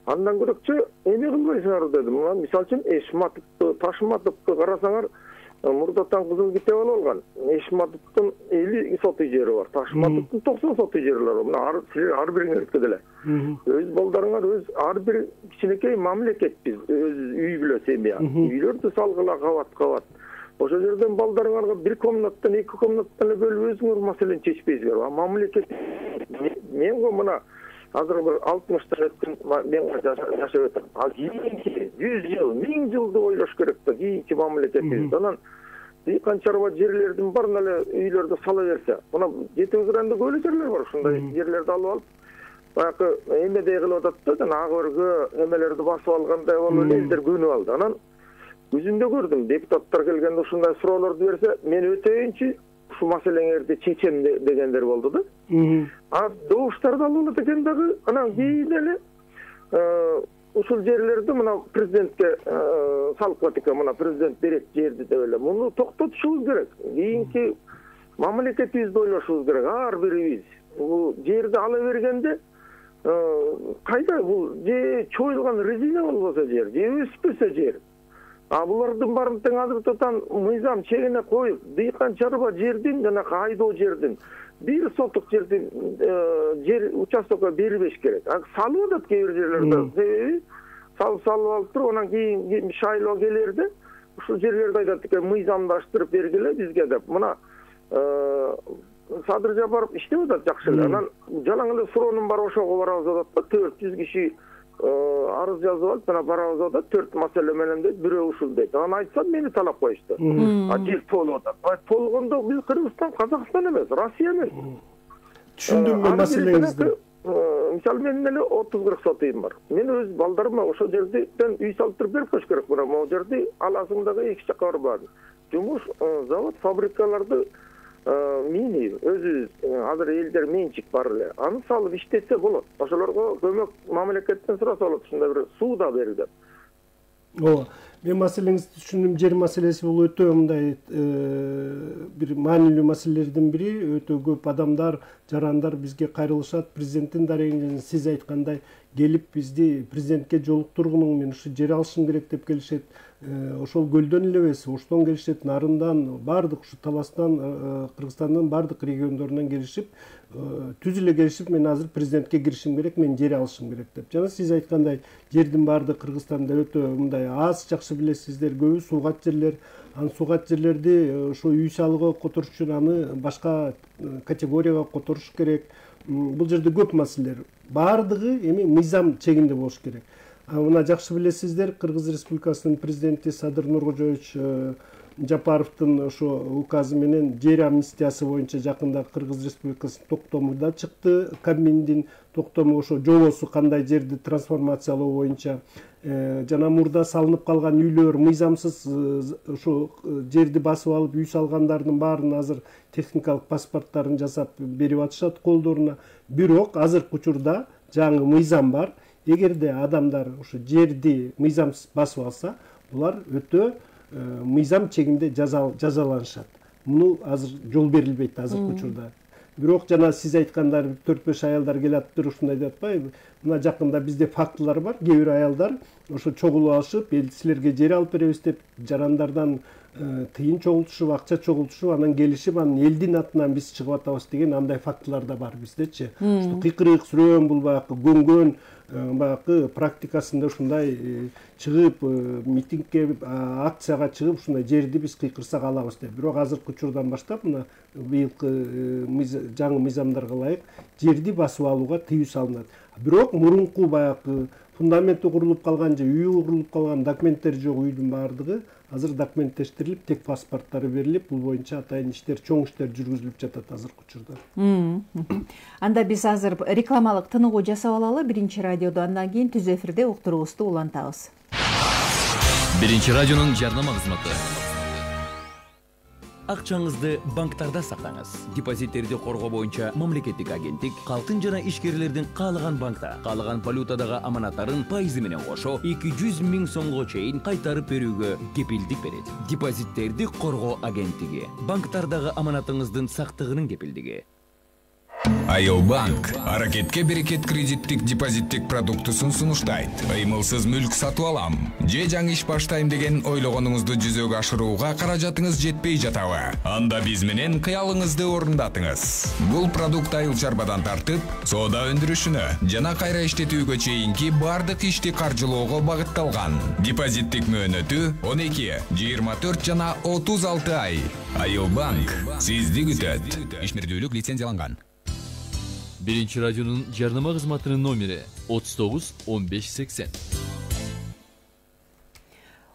Андан көрөкчү эме кылбайсыңар дедим. Мисалы үчүн Эшматовду, Ташматовду карасаңар, мурдатан кызыл китеп алып алган. Эшматовдун 50 сотый жери бар, Ташматовдун 90 сотый жери бар. Мына силер ар бириңерге деле. Өз балдарыңар өз ар бир кичинекей мамлекетпиз, өз үй бүлө семья. Үйлөрдү салгыла кабат. Ошол жерден балдарыңарга бир комнаттан, 2 комнаттан бөлүп өзүңөр маселени чечпейсиңер. Мамлекет мен го мына Hazır bir 60'ta ötken ben yaşap ötüm. Al kийинки 100 yıl, 1000 yılda oylaş керек da kийinki mamleketimiz. Ondan diykan çarba yerlerden barın ele üylerde sala verse. Ona yetimizrende böyle yerler var. Şunday yerlerde alıp Bakı emme deyil odatdı da ağırgı emmelerdi basıp alganda onu elder günü aldı. Anan yüzünde gördüm. Deputatlar gelgende şunday sorulardı verse men öteyinçi şu meselelerdi çeçen degenler oldu da. Doğuşlarda alındı degendagi anan kийineli usul yerlerde mına prezidentke salqatika mına prezident berek yerdi de öyle. Bunu toktatışımız gerek. Kийинки mamleketibizde oylaşımız gerek. Har birimiz. Bu yerdi alıvergende kayda bu je çoyulgan rezina bolbosa jer, je öspese jer. Bulardын bарын teң азыр тотан мыйзам чегине коюп, дыйкан чарба жердин жана кайдоо жердин 1 сотук жердин жер участокко бербеш керек. Салып атат кээ бир жерлерде. Себеби салып алып туруп, анан кийин шайлоо келерде ушул жерлерди айтат экен, мыйзамдаштырып бергиле бизге деп. Мына Sadır Japarov иштеп атат жакшы эле. Анан жалаң эле суроонун бар ошого барабыз атат да 400 киши arız yazıp alıp bana barabız o da 4 mesele menен de biri uşul deydi. Ana aytsam meni talap koyuştu. Acil pol o da. Polgonda biz Kırgızstan, Kazakistan emez, Rusya emez. Düşündüm ben meselenizi. Misal menin ele 30-40 sotuyum var. Men öz baldarıma oşo жерде ben üy salıp berip koş gerek buna. O жерде alasındagı 2 çakar var. Cumuş, zavod, fabrikalarda mini özü hazır elder mençik бар эле. Аны салып иштесе болот. Ошолорго көмөк мамлекеттен сураса болот. Ушундай бир суу да берди. Ооба. Мен маселеңизди түшүндүм. Жер маселеси бул өтө мындай бир маанилүү маселелердин бири. Өтө көп адамдар, жарандар бизге кайрылышат. Президенттин дарегинен сиз айткандай келип бизди президентке жолуктургунуң мен ушу жер алышым керек деп келишет. Ошол көлдөн эле эмес, Оштон келишет, Нарындан, бардык ушу Таластан, Кыргызстандын бардык региондорунан келишип, түз эле келишип, мен азыр президентке киришим керек, мен жер алышым керек деп. Жана сиз айткандай, жердин бардык Кыргызстанда өтө мындай аз, жакшы билесиздер, көбү суугат жерлер. Аны суугат жерлерди ошо үй салууга которуш үчүн аны башка категорияга которуш керек. Бул жерде көп маселелер. Бардыгы эми мыйзам чегинде болуш керек. Мына жакшы билесиздер, Кыргыз Республикасынын президенти Садыр Нуркожоевич Жапаровдун ошо указы менен жер амнистиясы боюнча жакында Кыргыз Республикасынын токтому да чыкты. Кабминдин токтому ошо жобосу кандай жерди трансформациялоо боюнча жана мурда салынып калган үйлөр мыйзамсыз ошо жерди басып алып үй салгандардын баарын азыр техникалык паспорттарын жасап берип атышат колдоруна. Бирок азыркы учурда жаңы мыйзам бар. Эгерде адамдар ошо жерди мыйзамсыз басып алса, булар өтө мыйзам чегинде жазаланышат. Муну азыр жол берилбейт азыркы учурда. Бирок жана сиз айткандар 4-5 аялдар келатыптыр, ушундай деп атпайбы? Мына жакында бизде фактылар бар. Кээ бир аялдар ошо чогулуп алышып, силерге жер алып беребиз деп жарандардан тыйын чогултушуп, акча чогултушуп, анан келишип, анан элдин атынан биз чыгып атабыз деген андай фактылар да бар биздечи. Ушул кыйкырык сүрөөн бул баягы көнгөн баягы практикасында ушундай чыгып, митингге, акцияга чыгып, ушундай жерди биз кыйкырсак алабыз деп. Бирок азыркы учурдан баштап мына быйылкы жаңы мыйзамдарга ылайык жерди басып алууга тыюу салынат. Бирок мурунку баягы фундаменти курулуп калган же үйү курулуп калган документтер жок үйдүн баардыгы азыр документтештирилип, тек паспорттары берилип, бул боюнча атайын иштер, чоң иштер жүргүзүлүп жатат азыркы учурда. Анда биз азыр рекламалык тыныгуу жасап алалы, Биринчи радиодо, андан кийин түз эфирде уктуруубузду улантабыз. Биринчи радионун жарнама кызматы. Акчаңызды банктарда сактаңыз. Депозиттерди коргоо боюнча мамлекеттик агенттик калктын жана ишкерлердин каалаган банкта, каалаган валютадагы аманаттарын пайызы менен кошо 200 000 сомго чейин кайтарып берүүгө кепилдик берет. Депозиттерди коргоо агенттиги. Банктардагы аманатыңыздын сактыгынын кепилдиги. Айылбанк аракетке берекет кредиттик депозиттик продуктусун сунуштайт. Ыймылсыз мүлк сатып алам, же жаңы иш баштайм деген ойлогонуңузду жүзөгө ашырууга каражатыңыз жетпей жатабы? Анда биз менен кыялыңызды орундатыңыз. Бул продукт айыл чарбадан тартып, соода өндүрүшүнө жана кайра иштетүүгө чейинки бардык ишти каржылоого багытталган. Депозиттик мөөнөтү 12, 24 жана 36 ай. Айылбанк сизди күтөт. Ишмердүүлүк лицензияланган. Birinci Radyo'nun jarnama hizmetinin nomeri 39 15 80.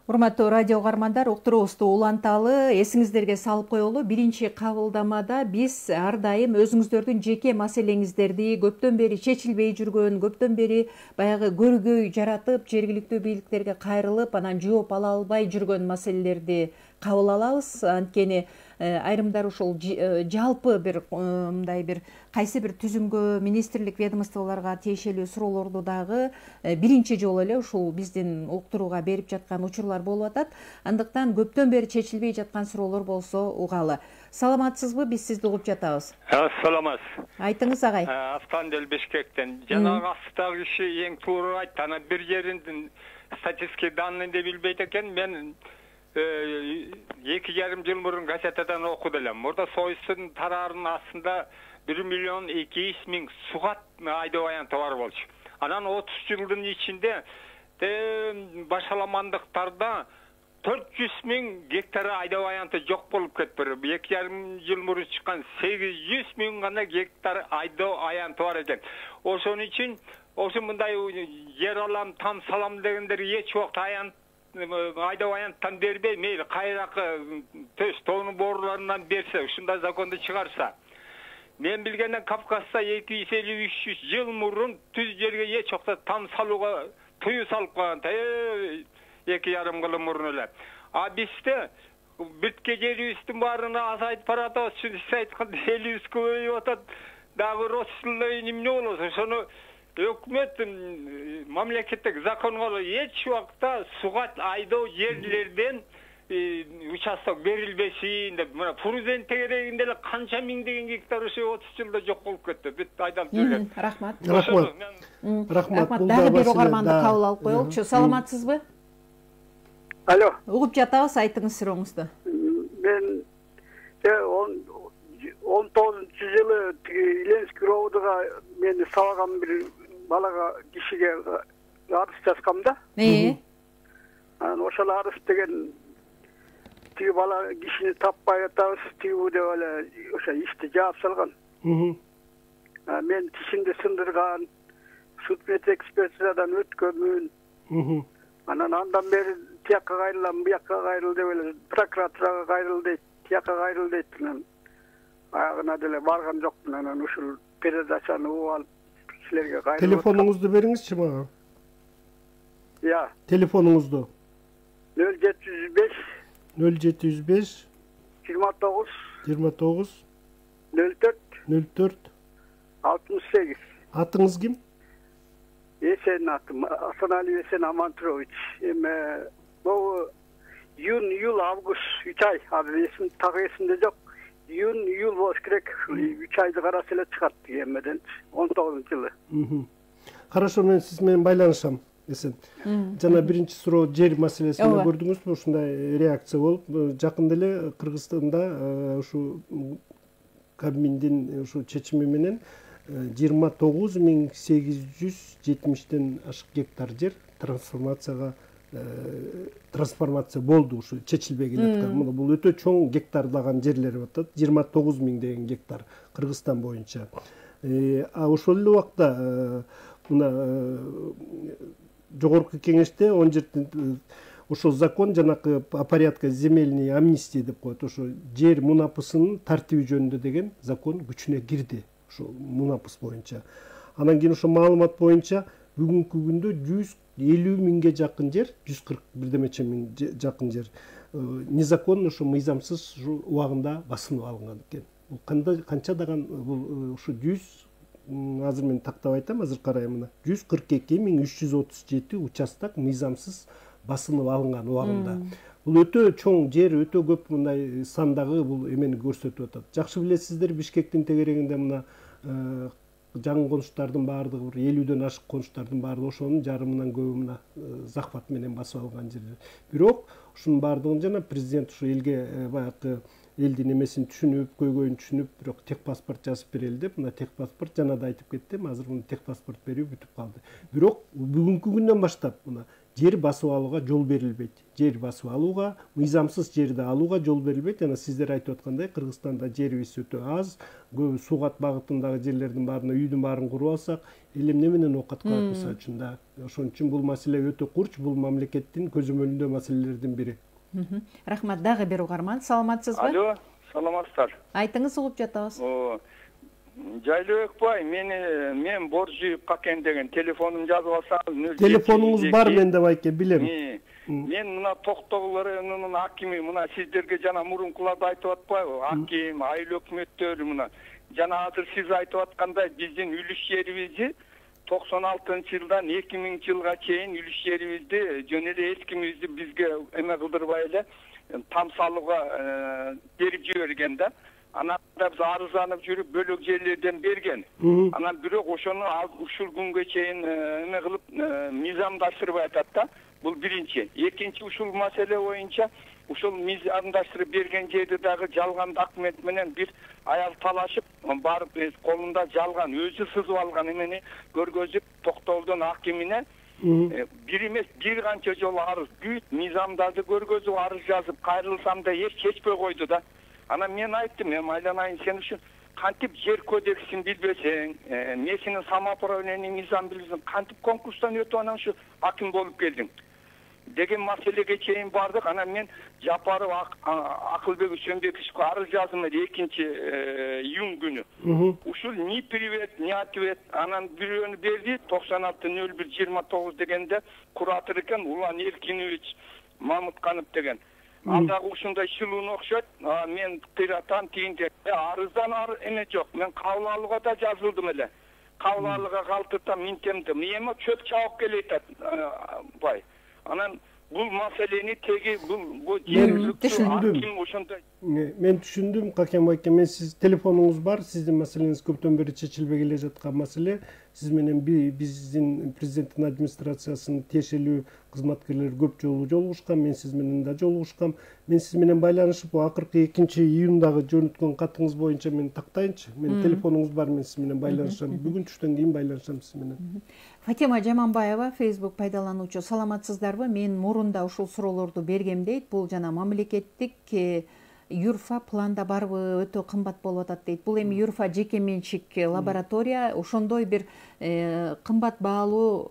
Урматтуу радио угармандар, уктуруубузду уланталы, эсиңиздерге салып коелу. Биринчи кабылдамада биз ар дайым өзүңүздөрдүн жеке маселеңиздерди, көптөн бери чечилбей жүргөн, көптөн бери баягы көргөй жаратып, жергиликтүү бийликтерге кайрылып, анан жооп ала албай жүргөн маселелерди кабыл алабыз. Анткени айрымдар ушул жалпы бир мындай бир кайсы бир түзүмгө, министрлик, ведомстволорго тиешелүү суроолорду дагы биринчи жолу эле ушул биздин уктурууга берип жаткан учурлар болуп атат. Андыктан көптөн бери чечилбей жаткан суроолор болсо угалы. Саламатсызбы? Биз сизди угуп жатабыз. Саламат. Айтыңыз агай. Автандел Бишкектен. Жанагы астагы киши эң туура айтты. Ана бир жерин статистика данныйды билбейт экен. Мен 2,5 жыл мурун газетадан окуду элем. Мурда Сойыстын тараарынын астында 1 миллион 200 000 сугат айдоо аянты бар болчу. Анан 30 жылдын ичинде башаламандыктарда 400 000 гектар айдоо аянты жок болуп кетти. 2,5 жыл мурун чыккан 800 000 гана гектар айдоо аянты бар экен. Ошон үчүн мындай жер алам, там салам дегендер эч убакта айдоо аянттан бербей, мейли кайракы төш тоонун бооруларынан берсе, ушундай законду чыгарса. Мен билгенден Кавказда 250-300 жыл мурун түз жерге эч убакта там салууга тыюу салып койгон. 2,5 жыл мурун эле. А бизде битке жерибиздин баарына азайтып баратабыз. Сиз айткан элибиз көбөйүп атат. Дагы рослый эмне болот? Ошону өкмөт мамлекеттик законго эч убакта сугат айдоо жерлерден участок берилбесин деп, мына президент тегерегинде эле канча миңдеген гектар ушу 30 жылда жок болуп кетти. Бүт айдалып жүргөн. Рахмат. Рахмат. Дагы бир угарманды кабыл алып коелучу. Саламатсызбы? Алло. Угуп жатабыз, айтыңыз сурооңузду. Мен 19-жылы Иленский ровдуга мени сабаган бир балага кишиге арыз жазгам да. Анан ошол арыз деген тиги бала кишини таппай атабыз, тигүү деп эле ошо ишти жаап салган. Мен тишимди сындырган, судмед экспертизадан өткөнмүн. Анан андан бери тияка кайрылам, буяка кайрыл деп эле прокуратурага кайрыл дейт, тияка кайрыл дейт. Аягына деле барган жокмун. Анан ушул передачаны угуп алып силерге кайрылып. Телефонуңузду бериңизчи мага. Телефонуңузду. 0705 0705 29 04 68. Атыңыз ким? Есен атым, Асанали Есен Амантурович. Эми бул июнь, август 3 ай. Азыр эсим так эсимде жок. Июнь болуш керек. 3 айды караса эле чыгат эмеден 19-жылы. Хорошо, мен сиз менен байланышам. Жана биринчи суроо жер маселесинде көрдүңүзбү? Ушундай реакция болуп, жакында эле Кыргызстанда ушу Кабминдин ушу чечими менен 29.870 ашык гектар жер трансформация болду, ушу чечилбей келаткан. Мына бул өтө чоң гектарлаган жерлер атат. 29.000 деген гектар Кыргызстан боюнча. А ошол эле убакта мына жогорку кеңеште 10 жерден ошол закон жанакы о порядке земельной амнистии деп коет. Ошо жер мунапысынын тартиби жөнүндө деген закон күчүнө кирди. Ошо мунапыс боюнча. Анан кийин ошо маалымат боюнча бүгүнкү күндө 150 миңге жакын жер, 140 бирдемече миң жакын жер незаконно ошо мыйзамсыз убагында басынып алынган экен. Бул канча даган бул ошо 100 азыр мен тактап айтам, азыр карайм мына 142.337 участок мыйзамсыз басынып алынган убагында. Бул өтө чоң жер, өтө көп мындай сандагы бул эмени көрсөтүп атат. Жакшы билесиздер, Бишкектин тегерегинде мына жаңы конуштардын баардыгы 50ден ашык конуштардын баардыгы ошонун жарымынан көбү мына захват менен басып алган жерлер. Бирок ушунун баардыгын жана президент ушу элге баягы элдин эмесин түшүнүп, көйгөйүн түшүнүп, бирок техпаспорт жазып берели деп, мына техпаспорт жана да айтып кеттим, азыр муну техпаспорт берүү бүтүп калды. Бирок бүгүнкү күндөн баштап мына жер басып алууга жол берилбейт. Жер басып алууга, мыйзамсыз жерди алууга жол берилбейт. Жана сиздер айтып аткандай, Кыргызстанда жерибиз өтө аз, көбү сугат багытындагы жерлердин баарына үйдүн баарын куруп алсак, эл эмне менен оокат кылат мисалы үчүн да. Ошон үчүн бул маселе өтө курч, бул мамлекеттин көзөмөлүндө маселелердин бири. Рахмат. Дагы бир угарман. Саламатсызбы? Алло, саламатсыздар. Айтыңыз, угуп жатабыз. Жайлыбек бай, мен боржу какен деген телефонум жазып алсаңыз. Телефонуңуз бар менде байке, билем. Мен мына Токтогул районунун акими, мына сиздерге жана мурункуларда айтып атпайбы? Аким, айыл өкмөттөр мына. Жана азыр сиз айтып аткандай биздин үлүш жерибизди 96-жылдан 2000-жылга чейин үлүш жерибизди жөн эле эскимизди бизге эме кылдырбай эле там салууга берип жиберген да. Анан биз арызданып жүрүп бөлөк жерлерден берген. Анан бирок ошону ушул күнгө чейин эме кылып мыйзамдаштырбай атат да. Бул биринчи. Экинчи, ушул маселе боюнча ушул мыйзамдаштырып берген жерди дагы жалган документ менен бир аял талашып барып колунда жалган өзү сызып алган эмени көргөзүп Токтогулдун акимине бир эмес бир канча жолу арыз бүт мыйзамдарды көргөзүп арыз жазып кайрылсам да эч чечпей койду да. Анан мен айттым, айланайын сен үчүн кантип жер кодексин билбесең, мекенин самоуправление мыйзам билбесең, кантип конкурстан өтүп анан ушу аким болуп келдиң деген маселеге чейин бардык. Анан мен Жапаров Акылбек Үчөнбековичке арыз жаздым 2-июнь күнү. Ушул ни привет, ни ответ. Анан бирөөнү берди 96-01-29 дегенде куратор экен Улан Эркинович Мамытканов деген. Андагы ушундай шылууну окшойт. Мен кыйратам тигинде арыздан эме жок. Мен кабыл алууга да жазылдым эле. Кабыл алууга калтыртам минтемди. Эми чөп чабып келет бай. Анан бул маселени теги бул жергиликтүү аким ошондой. Мен түшүндүм, Какен байке. Мен сиз телефонуңуз бар, сиздин маселеңиз көптөн бери чечилбей келе жаткан маселе. Сиз менен биздин президенттин администрациясынын тиешелүү кызматкерлери көп жолу жолугушкан, мен сиз менен да жолугушкам. Мен сиз менен байланышып, акыркы 2-июндагы жөнөткөн катыңыз боюнча мен тактайынчы. Менин телефонуңуз бар, мен сиз менен байланышам. Бүгүн түштөн кийин байланышам сиз менен. Фатима Жаманбаева, Facebook пайдалануучу. Саламатсыздарбы? Мен мурунда ушул суроолорду бергем дейт. Бул жана мамлекеттик ЮРФА планда барбы, өтө кымбат болуп атат дейт. Бул эми ЮРФА жеке менчик лаборатория, ошондой бир кымбат баалуу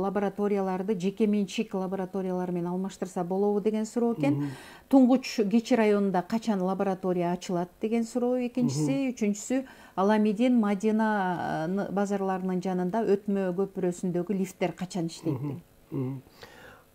лабораторияларды жеке менчик лабораториялар менен алмаштырса болобу деген суроо экен. Туңгуч Кечи районунда качан лаборатория ачылат деген суроо экинчиси. Үчүнчүсү, Аламидин, Мадина базарларынын жанында өтмө көпүрөсүндөгү лифттер качан иштейт дейт.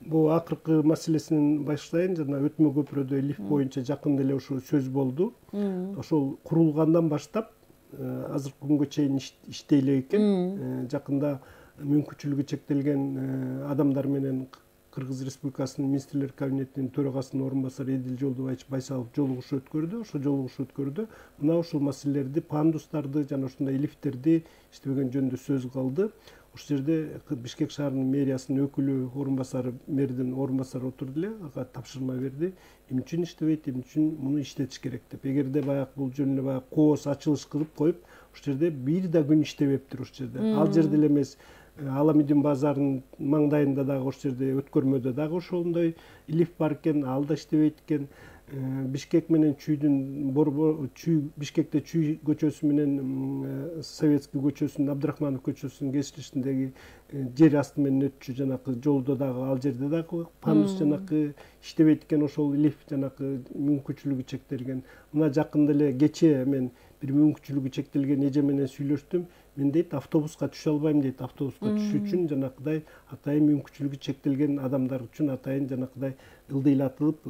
Бул акыркы маселесинен баштайын. Жана өтмө көпүрөдө лифт боюнча жакында эле ушул сөз болду. Ошол курулгандан баштап азыркы күнгө чейин иштей элек экен. Жакында мүмкүнчүлүгү чектелген адамдар менен Кыргыз Республикасынын министрлер кабинетинин төрагасынын орун басары Эдил Жолдубаевич Байсалов жолугушу өткөрдү. Ошол жолугушу өткөрдү. Мына ушул маселелерди, пандустарды жана ошондой лифттерди иштебеген жөнүндө сөз кылды. Ошол жерде Бишкек шаарынын мэриясынын өкүлү орун басары, мэрдин орун басары отурду эле, ага тапшырма берди. Эмне үчүн иштебейт, эмне үчүн муну иштетиш керек деп. Эгерде баягы бул жөн эле баягы кооз ачылыш кылып коюп, ошол жерде бир да күн иштебептир ошол жерде. Ал жерде эле эмес, Аламидин базарынын маңдайында дагы ошол жерде өткөрмөдө дагы ошондой лифт бар экен, ал да иштебейт экен. Бишкек менен Чүйдүн Бишкекте Чүй көчөсү менен Советский көчөсүнүн, Абдрахманов көчөсүнүн кесилишиндеги жер асты менен өтчү жанакы жолдо дагы, ал жерде дагы пандус жанакы иштебейт экен, ошол лифт жанакы мүмкүнчүлүгү чектелген. Мына жакында эле кечээ мен бир мүмкүнчүлүгү чектелген эже менен сүйлөштүм. Мен дейт, автобуска түшө албайм дейт. Автобуска түшүү үчүн жанакыдай атайын мүмкүнчүлүгү чектелген адамдар үчүн атайын жанакыдай ылдыйлатылып,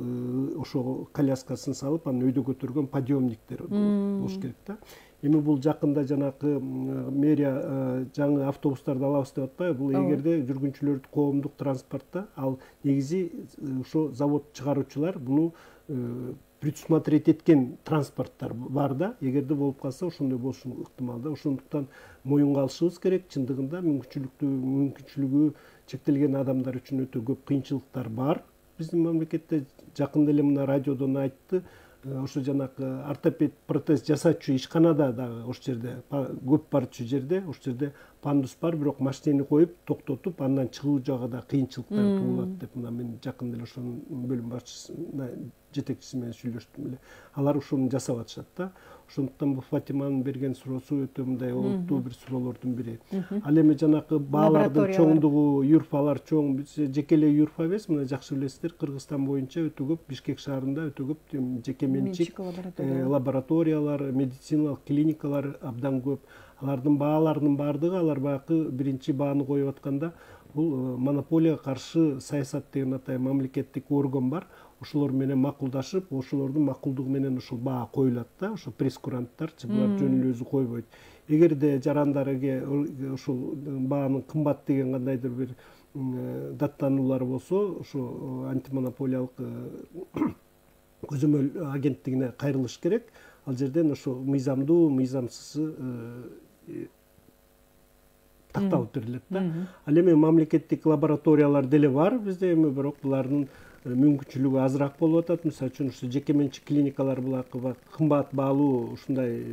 ошо коляскасын салып, анан өйдө көтөргөн подъемниктер болуш керек да. Эми бул жакында жанакы мэрия жаңы автобустарды алабыз деп атпайбы? Бул эгерде жүргүнчүлөр коомдук транспортто, ал негизи ошо завод чыгаруучулар буну предусмотреть эткен транспорттар бар да. Эгерде болуп калса, ошондой болушу ыктымал да. Ошондуктан моюнга алышыбыз керек. Чындыгында мүмкүнчүлүгү чектелген адамдар үчүн өтө көп кыйынчылыктар бар. биздин мамлекетте жакында эле мына радиодон айтты, ошо жанагы ортопед протез жасаачу ишканада дагы ошол жерде көп барчу жерде ошол жерде пандус бар, бирок машинени коюп токтотуп андан чыгуу жагында кыйынчылыктар туулат деп мына мен жакында эле ошонун бөлүм башчысына жетекчиси менен сүйлөштүм эле. Алар ушуну жасап атышат да. Ошондуктан бул Фатиманын берген суроосу өтө мындай олуттуу бир суроолордун бири. Ал эми жанагы баалардын чоңдугу, юрфалар чоң, жеке эле юрфа эмес, мына жакшы билесиздер, Кыргызстан боюнча өтө көп, Бишкек шаарында өтө көп жеке менчик лабораториялар, медициналык клиникалар абдан көп. Алардын бааларынын баардыгы, алар баягы биринчи бааны коюп атканда, бул монополияга каршы саясат деген атай мамлекеттик орган бар. Ошолор менен макулдашып, ошолордун макулдугу менен ушул баа коюлат да, ошо прескуранттарчы, булар жөн эле өзү койбойт. Эгерде жарандарга ушул баанын кымбат деген кандайдыр бир даттануулар болсо, ошо антимонополиялык көзөмөл агенттигине кайрылыш керек. Ал жерден ошо мыйзамдуу, мыйзамсызы такталып берилет да. Ал эми мамлекеттик лабораториялар деле бар бизде, эми бирок булардын мүмкүнчүлүгү азыраак болуп атат. Мисалы үчүн ушу жеке менчик клиникалар булар кымбат баалуу ушундай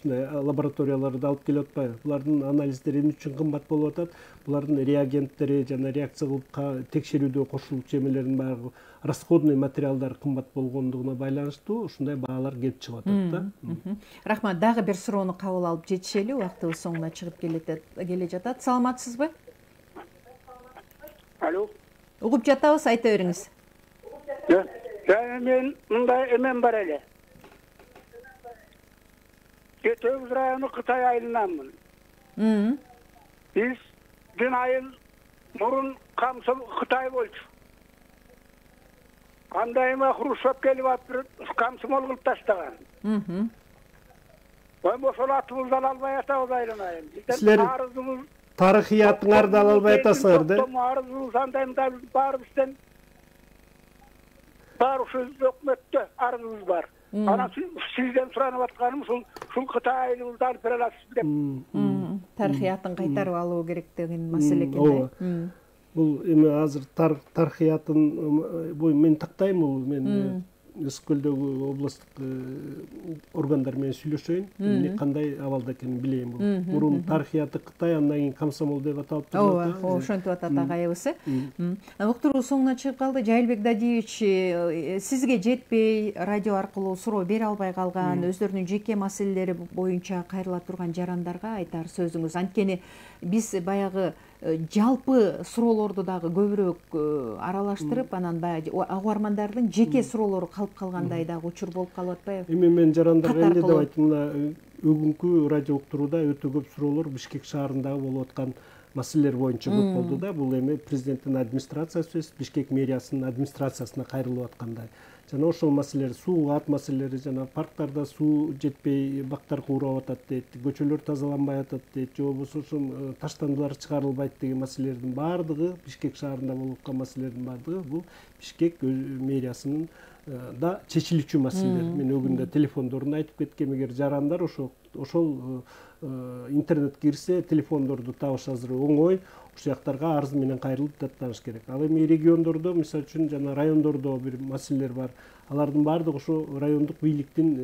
лабораторияларды алып келип атпайбы? Булардын анализдери эмне үчүн кымбат болуп атат? Булардын реагенттери жана реакция кылып текшерүүдө кошулчу эмелердин баары расходный материалдар кымбат болгондугуна байланыштуу ушундай баалар келип чыгып атат да. Рахмат. Дагы бир суроону кабыл алып жетишели, убактыбыз соңуна чыгып келе жатат. Саламатсызбы? Алло. Угуп жатабыз, айта бериңиз. Мен мындай эмен бар эле. Төгүз району Кытай айылынанмын. Биз дин айыл мурун камсыл Кытай болчу. Кандайма Хрущев келип атып камсымол кылып таштаган. Ошол атыбызды ала албай атабыз айланайын. Силер тарыхиятыңарды ала албай атасыңар да? Арызыбыз андайымда баарыбызден бар ушул өкмөттө арызыбыз бар. Анан сизден суранып атканым ушул Кытай айылыбызды алып бере аласыз деп. Тарыхиятын кайтарып алуу керек деген маселе экен да. Бул эми азыр тарыхиятын мен тактайм, бул мен Ысык-Көлдөгү областтык органдар менен сүйлөшөйүн, эмне кандай абалда экенин билейин. Бул мурун тарыхияты Кытай, андан кийин комсомол деп аталып турат. Ооба, ошентип атат агайыбыз. Уктуруу соңуна чыгып калды. Жайылбек Дадиевич, сизге жетпей, радио аркылуу суроо бере албай калган, өздөрүнүн жеке маселелери боюнча кайрыла турган жарандарга айтар сөзүңүз. Анткени биз баягы жалпы суроолорду дагы көбүрөөк аралаштырып, анан баягы угармандардын жеке суроолору калып калгандай дагы учур болуп калып атпайбы? Эми мен жарандарга эмне деп айттым, мына бүгүнкү радио уктурууда өтө көп суроолор Бишкек шаарындагы болуп аткан маселелер боюнча көп болду да. Бул эми президенттин администрациясы, Бишкек мэриясынын администрациясына кайрылып аткандай. Жана ошол маселелер, суу ат маселелери, жана парктарда суу жетпей, бактар куурап атат дейт, көчөлөр тазаланбай атат дейт, же болбосо ушул таштандылар чыгарылбайт деген маселелердин баардыгы, Бишкек шаарында болуп аткан маселелердин баардыгы бул Бишкек мэриясынын да чечилүүчү маселелер. Мен өгүндө телефондорун айтып кеткем, эгер жарандар ошол интернет кирсе, телефондорду табыш азыр оңой, ушул жактарга арыз менен кайрылып даттаныш керек. Ал эми региондордо, мисалы үчүн жана райондордо бир маселелер бар. Алардын баардыгы ошо райондук бийликтин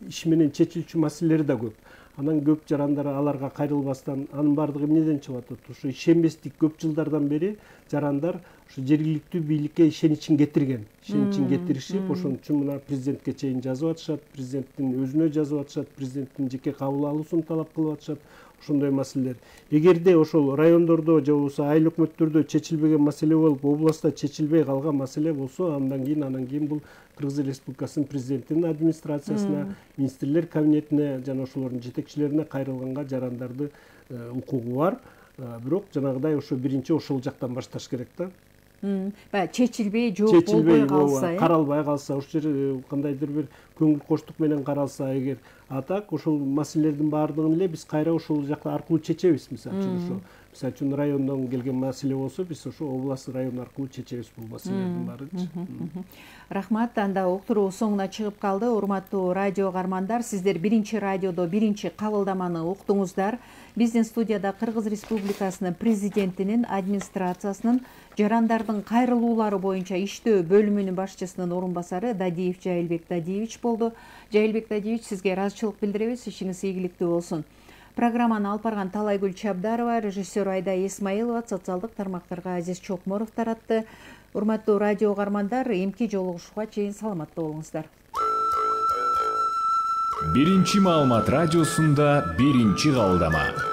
иши менен чечилүүчү маселелери да көп. Анан көп жарандар аларга кайрылбастан, анын баардыгы эмнеден чыгып атат? Ушу ишенбестик көп жылдардан бери жарандар ушу жергиликтүү бийликке ишеничин кетирген. Ишеничин кетиришип, ошон үчүн мына президентке чейин жазып атышат, президенттин өзүнө жазып атышат, президенттин жеке кабыл алуусун талап кылып атышат. Ошондой маселелер. Эгерде ошол райондордо же болбосо айыл өкмөттөрдө чечилбеген маселе болуп, областта чечилбей калган маселе болсо, анан кийин бул Кыргыз Республикасынын президентинин администрациясына, министрлер кабинетине жана ошолордун жетекчилерине кайрылганга жарандарды укугу бар. Бирок жанагыдай ошо биринчи ошол жактан башташ керек да. Чечилбей, жооп болбой калса, каралбай калса, ошол жер кандайдыр бир көңүл коштук менен каралса, эгер так ошол маселелердин баардыгын эле биз кайра ошол жакта аркылуу чечебиз. Мисалы үчүн ошо Мисалы үчүн райондон келген маселе болсо, биз ошо область район аркылуу чечебиз бул маселелердин баарын. Рахмат. Анда уктуруу соңуна чыгып калды. Урматтуу радио кармандар, сиздер биринчи радиодо биринчи кабылдаманы уктуңуздар. Биздин студияда Кыргыз Республикасынын президентинин администрациясынын жарандардын кайрылуулары боюнча иштөө бөлүмүнүн башчысынын орун басары Дадиев Жайылбек Дадиевич болду. Жайылбек Дадиевич, сизге ыраазычылык билдиребиз. Ишиңиз ийгиликтүү болсун. Программаны алып барган Талайгүл Чабдарова, режиссер Айда Исмаилова, социалдык тармактарга Азиз Чокморов таратты. Урматтуу радио кармандар, эмки жолугушууга чейин саламатта болуңуздар. Биринчи маалымат радиосунда биринчи кабылдама.